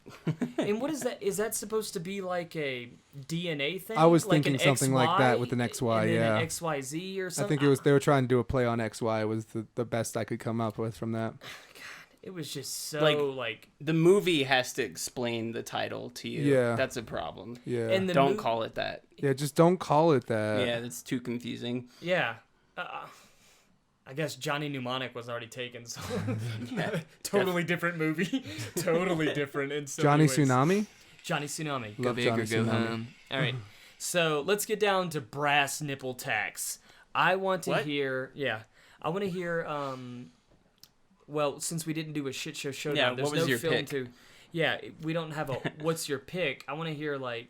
And what is that? Is that supposed to be like a DNA thing? I was like thinking an something like that with an XY, XY, and then yeah. an XYZ or I something? think it was they were trying to do a play on XY was the best I could come up with from that. It was just so Like, The movie has to explain the title to you. Yeah. That's a problem. Yeah. And the Don't call it that. Yeah, just don't call it that. Yeah, that's too confusing. Yeah. I guess Johnny Mnemonic was already taken, so Yeah. totally different movie. Totally different in so Johnny many ways. Tsunami? Johnny Tsunami. Love Johnny Tsunami. All right. So let's get down to brass nipple tax. I want to hear. Well, since we didn't do a shit show showdown, Yeah, there's what was no your film pick? to. Yeah, we don't have a. What's your pick? I want to hear like,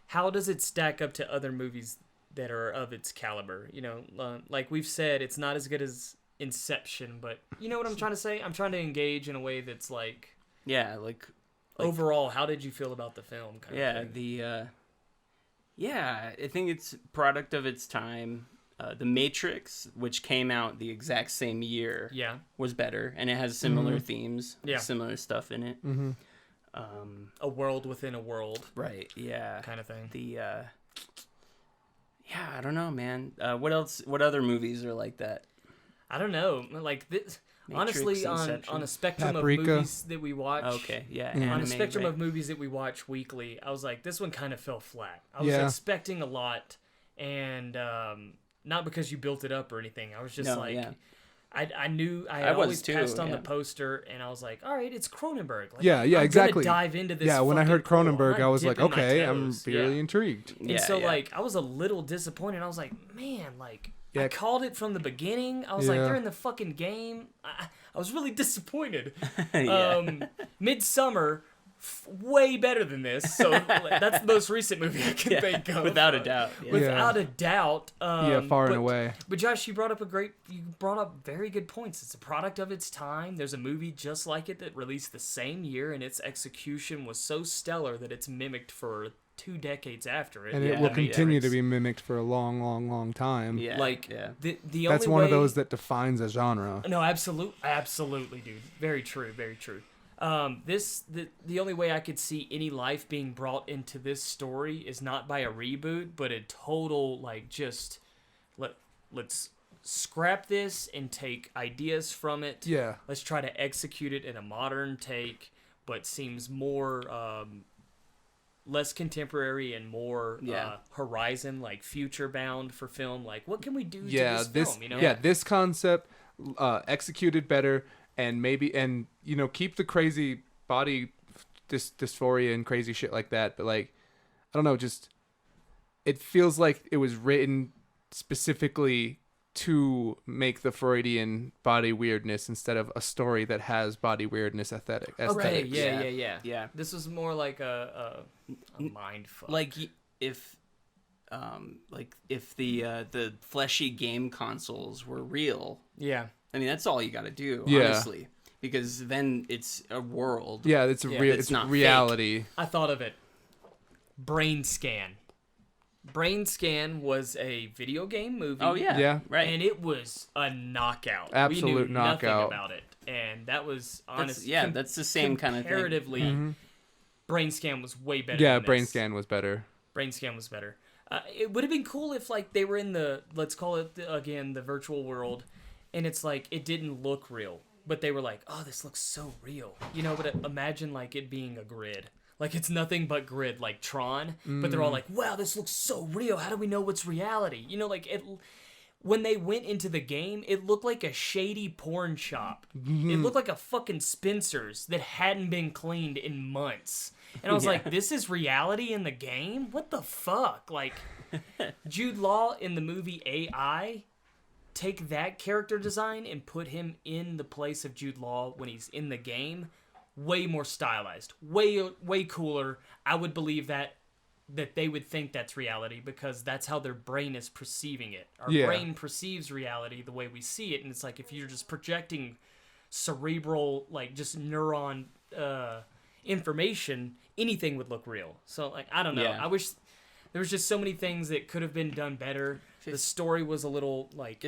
how does it stack up to other movies that are of its caliber? You know, like we've said, it's not as good as Inception, but you know what I'm trying to say. I'm trying to engage in a way that's like. Yeah, like Overall, how did you feel about the film? Kind yeah, of thing? I think it's product of its time. The Matrix, which came out the exact same year, Yeah. was better, and it has similar themes, Yeah. similar stuff in it. Mm-hmm. A world within a world Right? Yeah. kind of thing. Yeah, I don't know, man. What else? What other movies are like that? I don't know. Like this, Matrix, honestly, Inception. on a spectrum Paprika. of movies that we watch. Okay, yeah. Mm. On Anime, a spectrum right? of movies that we watch weekly, I was like, this one kind of fell flat. I was Yeah. expecting a lot, and not because you built it up or anything. I was just No, like, yeah. I knew I I had was always too, passed on yeah. the poster, and I was like, all right, it's Cronenberg. Like, Yeah, I'm exactly. Gonna dive into this. Yeah, when I fucking heard pool. I'm Cronenberg, not I was like, dipping my okay, I'm toes. really Yeah. intrigued. And Yeah, so, yeah. like, I was a little disappointed. I was like, man, like, Yeah. I called it from the beginning. I was like, Yeah. they're in the fucking game. I was really disappointed. Yeah. Midsummer, way better than this. So that's the most recent movie I can think of. Without a doubt. Yeah. Without a doubt. Yeah, far and but- away. But Josh, you brought up very good points. It's a product of its time. There's a movie just like it that released the same year, and its execution was so stellar that it's mimicked for 2 decades after it. And Yeah, it will The continue to Matrix. be mimicked for a long, long, long time. Yeah. Like yeah. the That's only one of way- those that defines a genre. No, absolutely, dude. Very true, very true. The only way I could see any life being brought into this story is not by a reboot, but a total like just let's scrap this and take ideas from it. Yeah. Let's try to execute it in a modern take, but seems more less contemporary and more Yeah. horizon, like future bound for film. Like, what can we do Yeah, to this film? You know? yeah, this concept executed better, and keep the crazy body dysphoria and crazy shit like that. But like, I don't know, just it feels like it was written specifically to make the Freudian body weirdness instead of a story that has body weirdness aesthetic. Okay, aesthetics. yeah. Yeah. This was more like a mind fuck. Like if the fleshy game consoles were real, yeah, I mean that's all you got to do, Yeah. honestly, because then it's a world. Yeah, it's Yeah, real. it's It's not fake. reality. I thought of it. Brain Scan. Brain Scan was a video game movie. Oh yeah. Yeah. Right. And it was a knockout. Absolute we knew knockout. Nothing about it, and that was That's, honest. that's the same kind of thing. Comparatively, Brain Scan was way better. Yeah, than Brain this. Scan was better. Brain Scan was better. It would have been cool if like they were in the, let's call it again, the virtual world, and it's like it didn't look real, but they were like, oh, this looks so real, you know. But imagine like it being a grid, like it's nothing but grid, like Tron. But they're all like, wow, this looks so real. How do we know what's reality? You know, like it. When they went into the game, it looked like a shady porn shop. It looked like a fucking Spencer's that hadn't been cleaned in months. And I was like, this is reality in the game? What the fuck? Like, Jude Law in the movie AI, take that character design and put him in the place of Jude Law when he's in the game. Way more stylized. Way cooler. I would believe that they would think that's reality because that's how their brain is perceiving it. Our Yeah. brain perceives reality the way we see it, and it's like if you're just projecting cerebral, like just neuron information, anything would look real. So like I don't know. Yeah. I wish there was just so many things that could have been done better. The story was a little like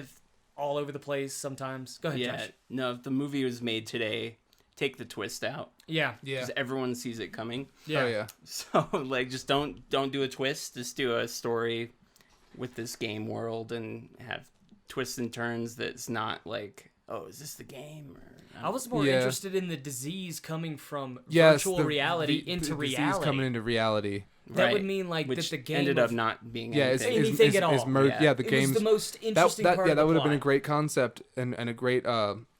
all over the place sometimes. Go ahead, Yeah, Josh. no, if the movie was made today, take the twist out. Yeah. Yeah. Because everyone sees it coming. Yeah. Oh yeah. So, like, just don't do a twist. Just do a story with this game world and have twists and turns that's not like, oh, is this the game? Or, I was more Yeah. interested in the disease coming from Yes, virtual reality into the reality. disease coming into reality. That Right. would mean like which that the game ended up of- not being Yeah, anything. Anything at all. merged. Yeah. Yeah, the it game's was the most interesting part yeah, of the that would have been a plot. great concept and a great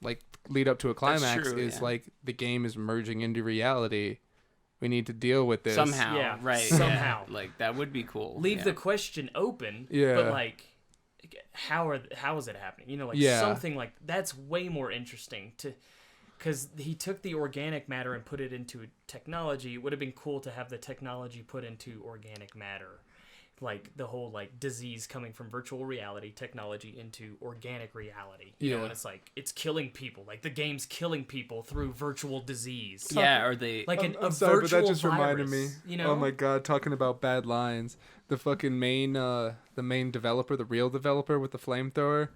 like lead up to a climax. true, is yeah. like the game is merging into reality. We need to deal with this somehow. Yeah, Right. somehow. Yeah. Like, that would be cool. Leave yeah. the question open. Yeah. But like, how is it happening? You know, like Yeah. something like that's way more interesting to, because he took the organic matter and put it into technology. It would have been cool to have the technology put into organic matter, like the whole like disease coming from virtual reality technology into organic reality. You know, Yeah. and it's like it's killing people. Like the game's killing people through virtual disease. Yeah, or they... Like a sorry, virtual but that just reminded me. virus, You know? Oh my god, talking about bad lines. The fucking main developer, the real developer with the flamethrower.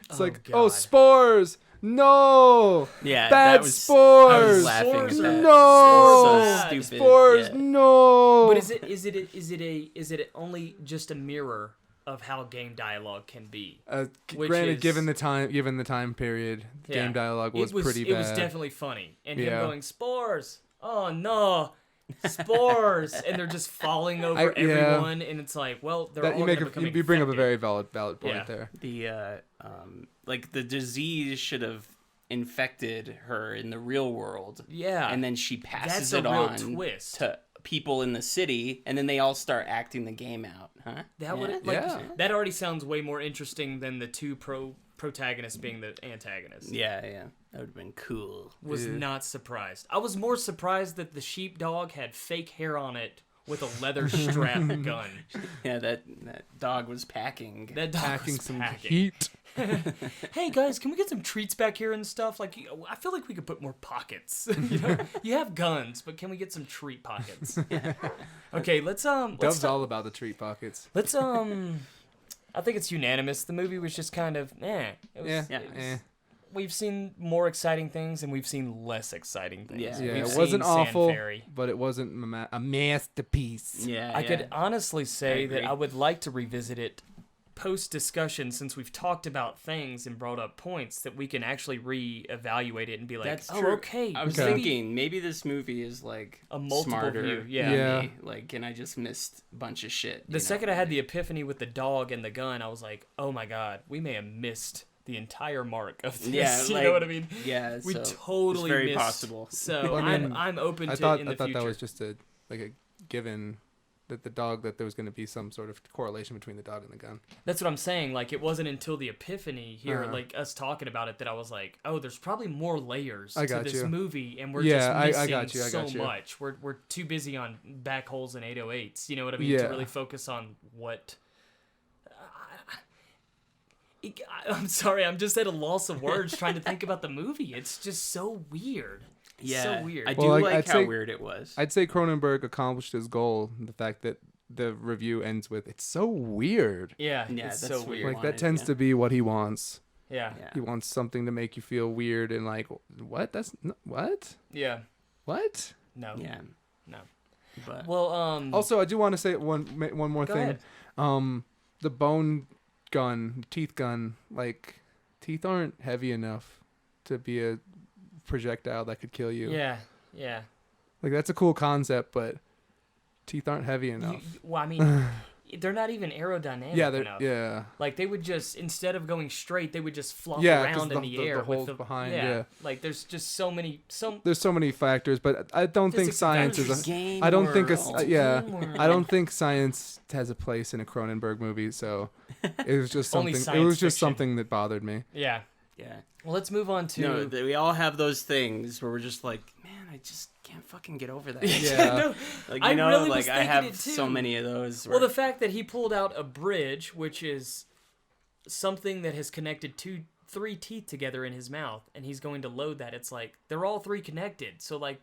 It's Oh, like, God. oh, spores! No! Yeah, Bad that was... spores! I was laughing Spores at are that. No! So stupid. Spores, yeah. no! But is it only just a mirror of how game dialogue can be? Which Granted, is- given the time period, the Yeah. game dialogue was pretty It bad. was definitely funny, and Yeah. him going spores. Oh no, spores, and they're just falling over Yeah. everyone, and it's like, well, they're That all you make gonna become you bring up a infected. very valid point Yeah. there. The like the disease should have infected her in the real world. Yeah. And then she passes That's a it real on twist. to people in the city, and then they all start acting the game out, huh? That would like Yeah. that already sounds way more interesting than the two protagonists being the antagonists. Yeah, that would have been cool. Was not surprised. I was more surprised that the sheepdog had fake hair on it with a leather strap gun. Yeah, that dog was packing. That dog Packing was some packing. heat. Hey guys, can we get some treats back here and stuff? Like, I feel like we could put more pockets. You know, you have guns, but can we get some treat pockets? Okay, let's Dove's all about the treat pockets. I think it's unanimous. The movie was just kind of It was, Yeah, Yeah. it was- eh. We've seen more exciting things, and we've seen less exciting things. Yeah. Yeah, We've it seen wasn't Sand awful, Fairy. but it wasn't a masterpiece. Yeah, I could honestly say that agree. I would like to revisit it post-discussion, since we've talked about things and brought up points that we can actually re-evaluate it and be like, That's oh, true. okay. I was Okay. thinking maybe this movie is like A multiple smarter view, yeah. than Yeah. me. Like, and I just missed a bunch of shit. The second I had the epiphany with the dog and the gun, I was like, oh my god, we may have missed the entire mark of this. Yeah, You like, know what I mean? Yeah, We so totally it's very missed. possible. So I mean, I'm open to I it thought in the future. that was just a given that that there was going to be some sort of correlation between the dog and the gun. That's what I'm saying. Like, it wasn't until the epiphany here, Uh-huh. like us talking about it, that I was like, oh, there's probably more layers I to got this you. movie, and we're Yeah, just I missing got you, so got you. much. We're too busy on back holes and 808s. You know what I mean? Yeah. To really focus on what. I'm sorry, I'm just at a loss of words trying to think about the movie. It's just so weird. It's Yeah, so weird. I do Well, like I'd how say- weird it was. I'd say Cronenberg accomplished his goal. The fact that the review ends with "It's so weird." Yeah, Yeah, it's that's so what weird. you Like wanted, that tends yeah. to be what he wants. Yeah, Yeah. He wants something to make you feel weird and like, what? What? yeah. What? No, Yeah, no. but Well, Also, I do want to say one more Go thing. ahead. The bone gun, teeth gun, like teeth aren't heavy enough to be a projectile that could kill you. yeah, yeah. Like that's a cool concept, but teeth aren't heavy enough. Well, I mean, they're not even aerodynamic yeah, enough. yeah. Like, they would just, instead of going straight, they would just flop Yeah, 'cause around in the the air holes with the behind, yeah. Like, there's just so many. There's so many factors, but I don't think Physics science and is. Game I don't think world. yeah. Game world. I don't think science has a place in a Cronenberg movie. So it was just Only something. It science was just fiction. something that bothered me. Yeah. Yeah. Well, let's move on to. No, we all have those things where we're just like, man, I just can't fucking get over that. Yeah. No, Like, I you know, really like was I thinking have it so too. many of those. well, Where, the fact that he pulled out a bridge, which is something that has connected two three teeth together in his mouth, and he's going to load that. It's like they're all three connected, so like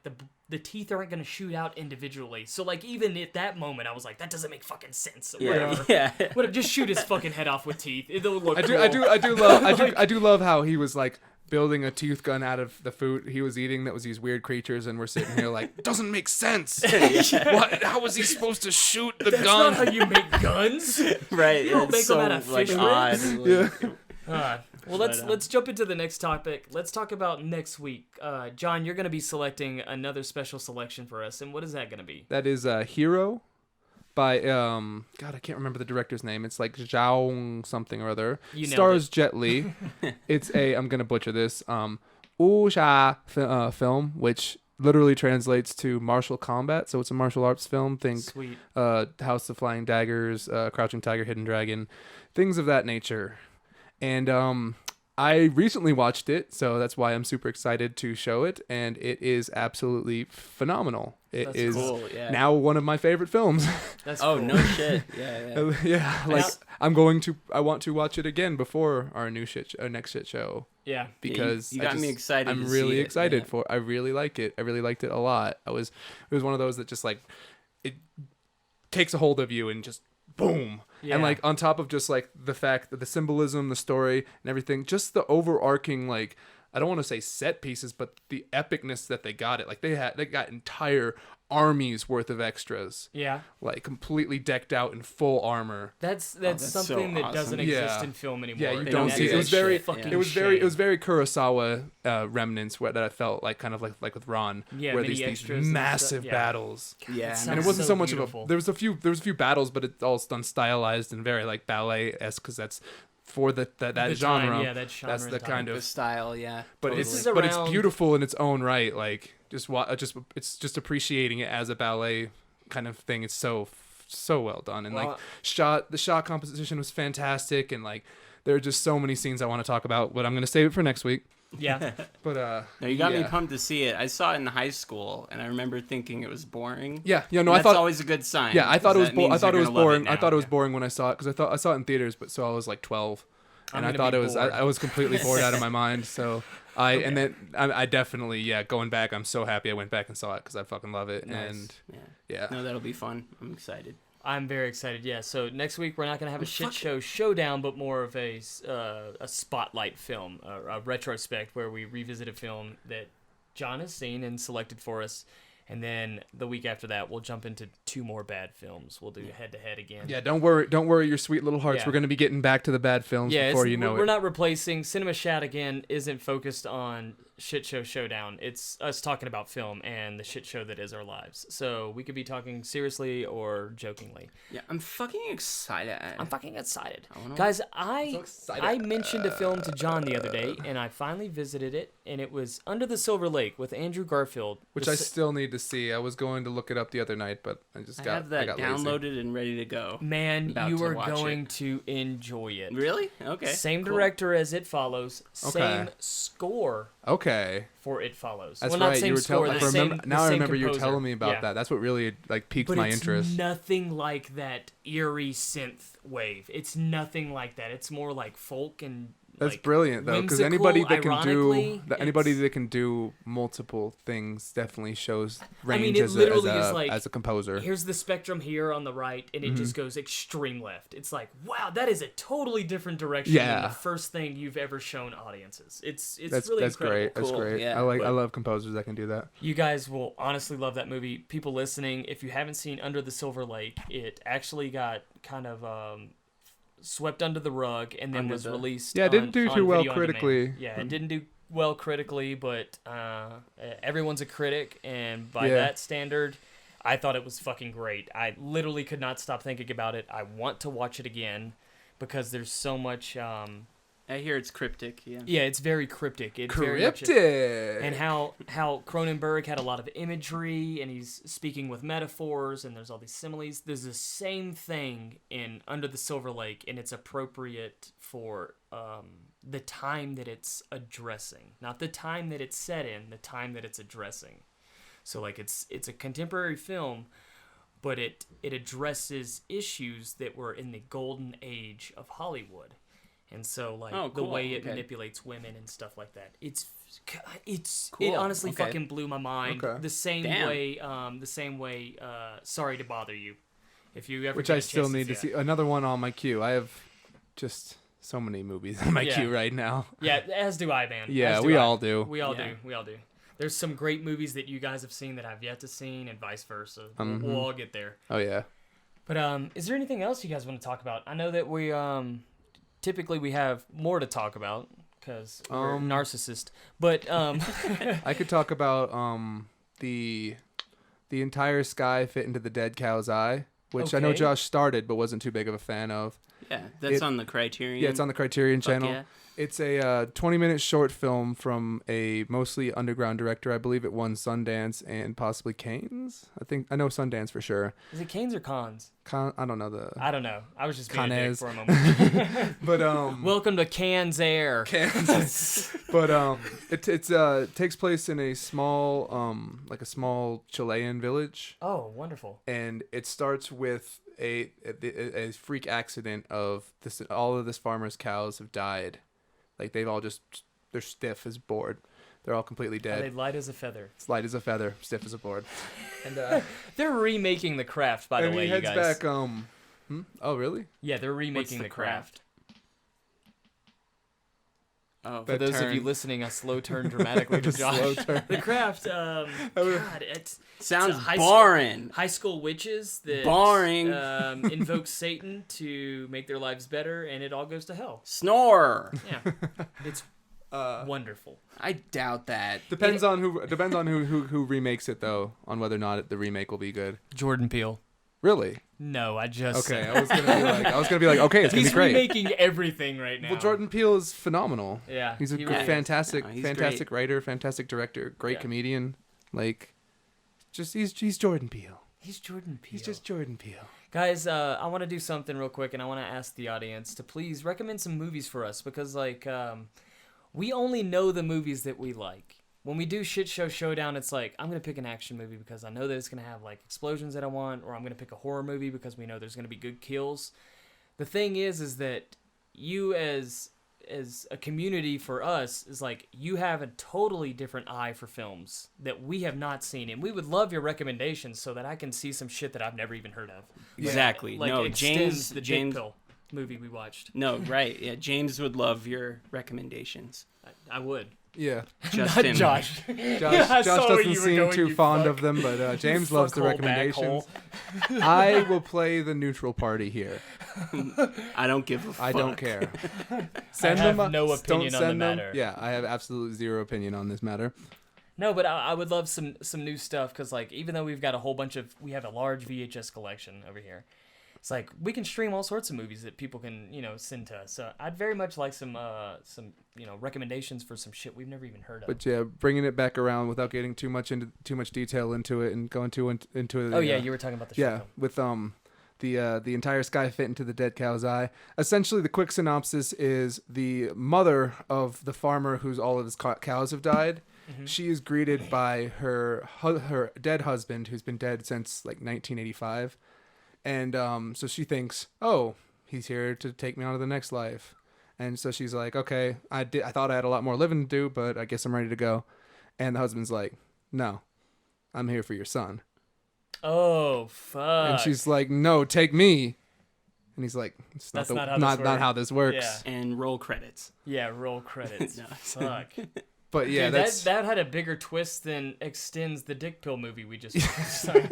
the teeth aren't going to shoot out individually. So like even at that moment, I was like, that doesn't make fucking sense. Whatever. Yeah. Whatever. Just shoot his fucking head off with teeth. It'll look. Cool. I do love how he was like building a tooth gun out of the food he was eating that was these weird creatures, and we're sitting here like, doesn't make sense. What? How was he supposed to shoot the That's gun? not how you make guns. Right. You don't It's make so them out of like fish odd. ribs. Like, Well, let's jump into the next topic. Let's talk about next week. John, you're going to be selecting another special selection for us, and what is that going to be? That is Hero by God, I can't remember the director's name. It's like Zhao something or other. You nailed Stars Jet Li. It's I'm gonna butcher this. Wuxia film, which literally translates to martial combat. So it's a martial arts film. Think Sweet. House of Flying Daggers, Crouching Tiger, Hidden Dragon, things of that nature. And I recently watched it, so that's why I'm super excited to show it, and it is absolutely phenomenal. It That's is cool, yeah. now one of my favorite films. That's oh, cool. no shit. Yeah. Yeah, like I want to watch it again before our next shit show, Yeah. because you got me excited. I'm to really see it, excited yeah. for. I really like it. I really liked it a lot. It was one of those that just like it takes a hold of you and just boom. Yeah. And like on top of just like the fact that the symbolism, the story, and everything, just the overarching, like, I don't want to say set pieces, but the epicness that they got it. Like they got entire armies worth of extras, Yeah. like completely decked out in full armor. That's that's something so that doesn't awesome. exist Yeah. in film anymore. Yeah, you They don't don't see do it. It was that very, shit, yeah. it was very Kurosawa remnants that I felt like, kind of like with Ron, Yeah, where mini these extras and massive stuff, yeah. battles. Yeah. It And it sounds wasn't so much beautiful. of a. There was a few battles, but it's all done stylized and very like ballet-esque, because that's for that The genre. time, yeah, that genre That's the and time. kind The of. style, yeah. But totally. This is it's around- beautiful in its own right. Like it's just appreciating it as a ballet kind of thing. It's so well done, and Well, the shot composition was fantastic, and like there are just so many scenes I want to talk about, but I'm gonna save it for next week. Yeah. But No, you got me yeah. pumped to see it. I saw it in high school, and I remember thinking it was boring. Yeah, no, And I that's thought. always a good sign. Yeah, I thought it was. 'cause that I thought it means was you're gonna love boring. I now. thought it was Yeah. boring when I saw it, because I saw it in theaters, but so I was like 12, I'm and I gonna thought be it was. bored. I was completely bored out of my mind. So and then I definitely going back. I'm so happy I went back and saw it, because I fucking love it. Nice. And Yeah. yeah, No, that'll be fun. I'm excited. I'm very excited. Yeah. So next week we're not gonna have a Oh, shit fuck show showdown, but more of a spotlight film, a retrospect where we revisit a film that John has seen and selected for us, and then the week after that we'll jump into 2 more bad films. We'll do head to head again. yeah. Don't worry, your sweet little hearts. Yeah. We're gonna be getting back to the bad films before you know we're it. not replacing Cinema Shat again. Isn't focused on shit show showdown. It's us talking about film and the shit show that is our lives. So we could be talking seriously or jokingly. Yeah, I'm fucking excited. I'm fucking excited, I wanna- guys. so excited. I mentioned a film to John the other day, and I finally visited it, and it was Under the Silver Lake with Andrew Garfield, Which The I s- still need to see. I was going to look it up the other night, but I just I got have that got lazy. downloaded and ready to go. Man, About you to are watch going it. to enjoy it. Really? Okay. Same cool. director as It Follows. Same Okay. score Okay, for It Follows. that's well, not right. same You were score. telling. The same, Now I the same remember you were composer. telling me about Yeah. that. That's what really like piqued But my it's interest. nothing like that eerie synth wave. It's nothing like that. It's more like folk and That's like, brilliant though, because whimsical, anybody that can do ironically, anybody it's- that can do multiple things definitely shows range mean, it as literally is like, a composer. Here's the spectrum here on the right, and it just Mm-hmm. goes extreme left. It's like, wow, that is a totally different direction Yeah. than the first thing you've ever shown audiences. It's That's really that's incredible. great. That's Cool, great. yeah, I but- love composers that can do that. You guys will honestly love that movie. People listening, if you haven't seen Under the Silver Lake, it actually got kind of swept under the rug and then Under was the- released. Yeah, it didn't on- do on too well video on demand. critically. Yeah, it didn't do well critically, but everyone's a critic, and by Yeah. that standard, I thought it was fucking great. I literally could not stop thinking about it. I want to watch it again because there's so much. I hear it's cryptic. Yeah. Yeah, it's very cryptic. It's very much Cryptic. and how Cronenberg had a lot of imagery, and he's speaking with metaphors, and there's all these similes. There's the same thing in Under the Silver Lake, and it's appropriate for the time that it's addressing, not the time that it's set in, the time that it's addressing. So like it's a contemporary film, but it addresses issues that were in the golden age of Hollywood. And so, like, Oh, the cool. way it Okay. manipulates women and stuff like that, it Cool. honestly Okay. fucking blew my mind. Okay. The same Damn. way. Sorry to bother you. If you ever Which get I a still chance need to see. see. Another one on my queue. I have just so many movies on my Yeah. queue right now. Yeah, as do I, man. Yeah, As do we I. all do. We all Yeah. do. We all do. There's some great movies that you guys have seen that I've yet to see, and vice versa. Mhm. We'll all get there. Oh yeah. But is there anything else you guys want to talk about? I know that we typically we have more to talk about because we're narcissist. But I could talk about the entire sky fit into the dead cow's eye, which I know Okay. Josh started but wasn't too big of a fan of. Yeah, that's It- on the Criterion. Yeah, it's on the Criterion Fuck channel. yeah. It's a 20-minute short film from a mostly underground director. I believe it won Sundance and possibly Cannes. I know Sundance for sure. is it Canes or Cons? I don't know the. I don't know. I was just being a dick Cannes. for a moment. But Welcome to Cannes Air. But it takes place in a small Chilean village, Oh, wonderful. and it starts with a freak accident of this. All of this farmer's cows have died, like they're stiff as board. They're all completely Are dead. they light as a feather? It's light as a feather, stiff as a board. And They're remaking The Craft, by the and way, he you heads guys. back. Oh really? Yeah, they're What's remaking The Craft. Oh, For those of you turn. listening, a slow turn dramatically to Josh. Slow turn. The Craft, God, it's Sounds high boring. high school witches that Boring. invoke Satan to make their lives better, and it all goes to hell. Snore. Yeah, it's wonderful. I doubt that. Depends on who remakes it though, on whether or not the remake will be good. Jordan Peele. Really? No, I just Okay, said. I was gonna be like, okay, it's gonna He's be great. remaking everything right now. Well, Jordan Peele is phenomenal. Yeah, He's a he good, really is. fantastic, No, he's fantastic writer, fantastic director, great Yeah. comedian. Like, he's Jordan Peele. He's Jordan Peele. He's just Jordan Peele. Guys, I want to do something real quick, and I want to ask the audience to please recommend some movies for us because, like, we only know the movies that we like. When we do Shit Show Showdown, it's like, I'm going to pick an action movie because I know that it's going to have, like, explosions that I want, or I'm going to pick a horror movie because we know there's going to be good kills. The thing is that you as a community for us is like you have a totally different eye for films that we have not seen, and we would love your recommendations so that I can see some shit that I've never even heard of. Exactly. Like No, Extends, the James. Dick Pill movie we watched. No, right. Yeah, James would love your recommendations. I would. Yeah, Justin. Not Josh. Josh saw where doesn't you were seem going, too you fond fuck. of them, but James loves the Fuckhole, recommendations. backhole. I will play the neutral party here. I don't give a fuck. I don't care. I have them. no Don't opinion on the send them. matter. Yeah, I have absolutely zero opinion on this matter. No, but I would love some new stuff because, like, even though we have a large VHS collection over here, it's like we can stream all sorts of movies that people can, send to us. So I'd very much like some recommendations for some shit we've never even heard of. But yeah, bringing it back around without getting too much detail into it and going into the, oh yeah, you were talking about the short yeah, film. with the entire sky fit into the dead cow's eye. Essentially, the quick synopsis is the mother of the farmer whose all of his cows have died. Mm-hmm. She is greeted by her dead husband, who's been dead since like 1985, and so she thinks, oh, he's here to take me on to the next life. And so she's like, okay, I thought I had a lot more living to do, but I guess I'm ready to go. And the husband's like, no, I'm here for your son. Oh fuck! And she's like, no, take me. And he's like, it's That's not not how this works. how this works. Yeah. And roll credits. Yeah, roll credits. No. Fuck. But yeah, Dude, that's that had a bigger twist than Extends, the Dick Pill movie we just watched. Sorry.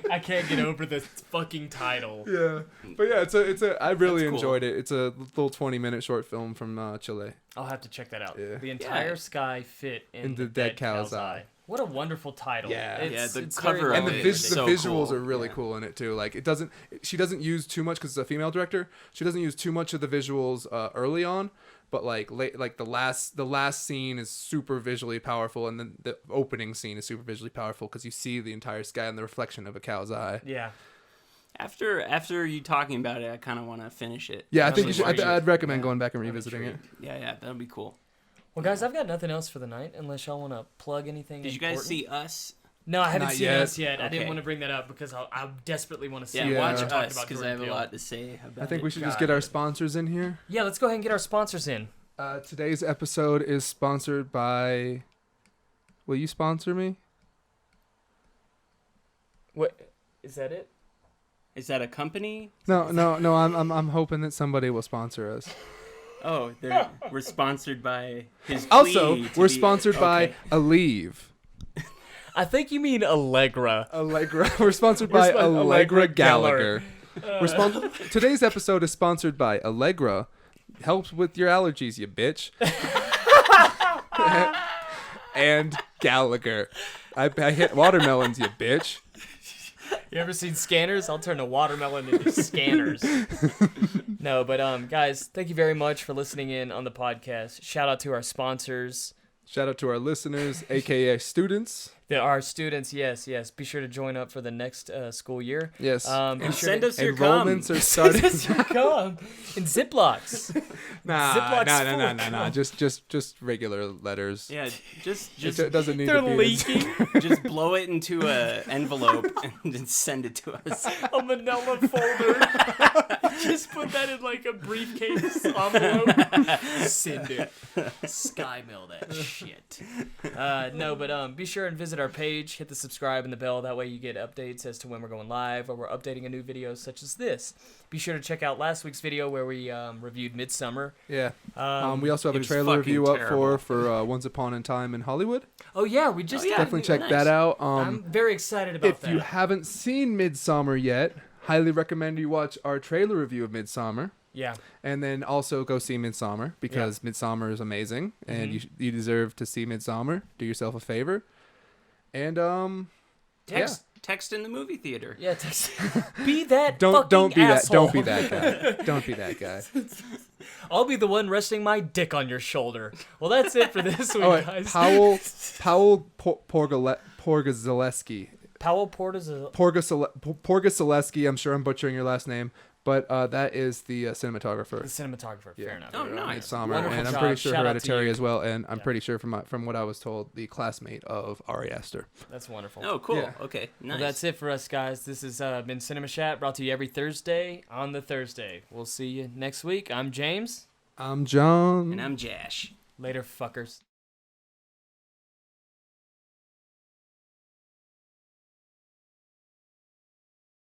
I can't get over the fucking title. yeah. But yeah, it's a I really That's cool. enjoyed it. It's a little 20-minute short film from Chile. I'll have to check that out. Yeah. The entire Yeah. sky fit in the dead cow's eye. What a wonderful title. Yeah. It's, Yeah, the it's cover very of And it the is so visuals cool. are really Yeah. cool in it too. Like she doesn't use too much because it's a female director. She doesn't use too much of the visuals early on, but like the last scene is super visually powerful, and then the opening scene is super visually powerful because you see the entire sky and the reflection of a cow's eye. Yeah. After you talking about it, I kind of want to finish it. Yeah, I I'm think you really should. I'd recommend Yeah. going back and revisiting it. Yeah, that'd be cool. Well, guys, I've got nothing else for the night unless y'all want to plug anything. Did you guys important. see Us? No, I haven't Not seen yet. Us yet. I didn't Okay. want to bring that up because I desperately want to see Yeah, it. Yeah. watch We're talking Us about because I Jordan have a Peele. lot to say about I think it. we should just get our sponsors in here. Yeah, let's go ahead and get our sponsors in. Today's episode is sponsored by. Will you sponsor me? What is that? It? Is that a company? No. I'm hoping that somebody will sponsor us. Oh, we're sponsored by his. Also, plea to we're be- sponsored by okay. Aleve. I think you mean Allegra. Allegra. We're sponsored by Allegra Allegra Geller. Gallagher. Today's episode is sponsored by Allegra. Helps with your allergies, you bitch. And Gallagher. I hit watermelons, you bitch. You ever seen Scanners? I'll turn a watermelon into Scanners. No, but guys, thank you very much for listening in on the podcast. Shout out to our sponsors. Shout out to our listeners, aka students. There are students, yes. Be sure to join up for the next school year. Yes. Be And sure send to us your cum. Enrollments are starting. come in Ziplocs. Ziplocs Nah. Just regular letters. Yeah, just It doesn't need They're to be. leaking. just blow it into a envelope and then send it to us. A manila folder. Just put that in like a briefcase envelope. Send it. Skymail that shit. No, but be sure and visit our page. Hit the subscribe and the bell. That way you get updates as to when we're going live or we're updating a new video such as this. Be sure to check out last week's video where we reviewed Midsummer. Yeah. We also have it a was trailer fucking review terrible. up for Once Upon a Time in Hollywood. Oh yeah, we just yeah. Definitely check nice. that out. I'm very excited about If that. you haven't seen Midsummer yet, highly recommend you watch our trailer review of Midsummer. Yeah. And then also go see Midsummer because Midsummer is amazing and you deserve to see Midsummer. Do yourself a favor. And Text in the movie theater. Yeah, be that fucking don't be asshole. that don't be that guy. Don't be that guy. I'll be the one resting my dick on your shoulder. Well, that's it for this week, Oh, wait, guys. Powell Porgazaleski. Powell Porter's a... Porgazaleski. I'm sure I'm butchering your last name, but that is the cinematographer. The cinematographer. Fair enough. Oh, nice. Midsummer, Wonderful and I'm job. pretty sure Shout out to Hereditary you. as well, and I'm pretty sure from what I was told, the classmate of Ari Aster. That's wonderful. Oh, cool. Yeah. Okay, nice. Well, that's it for us, guys. This has been Cinema Shat, brought to you every Thursday on the Thursday. We'll see you next week. I'm James. I'm John. And I'm Jash. Later, fuckers.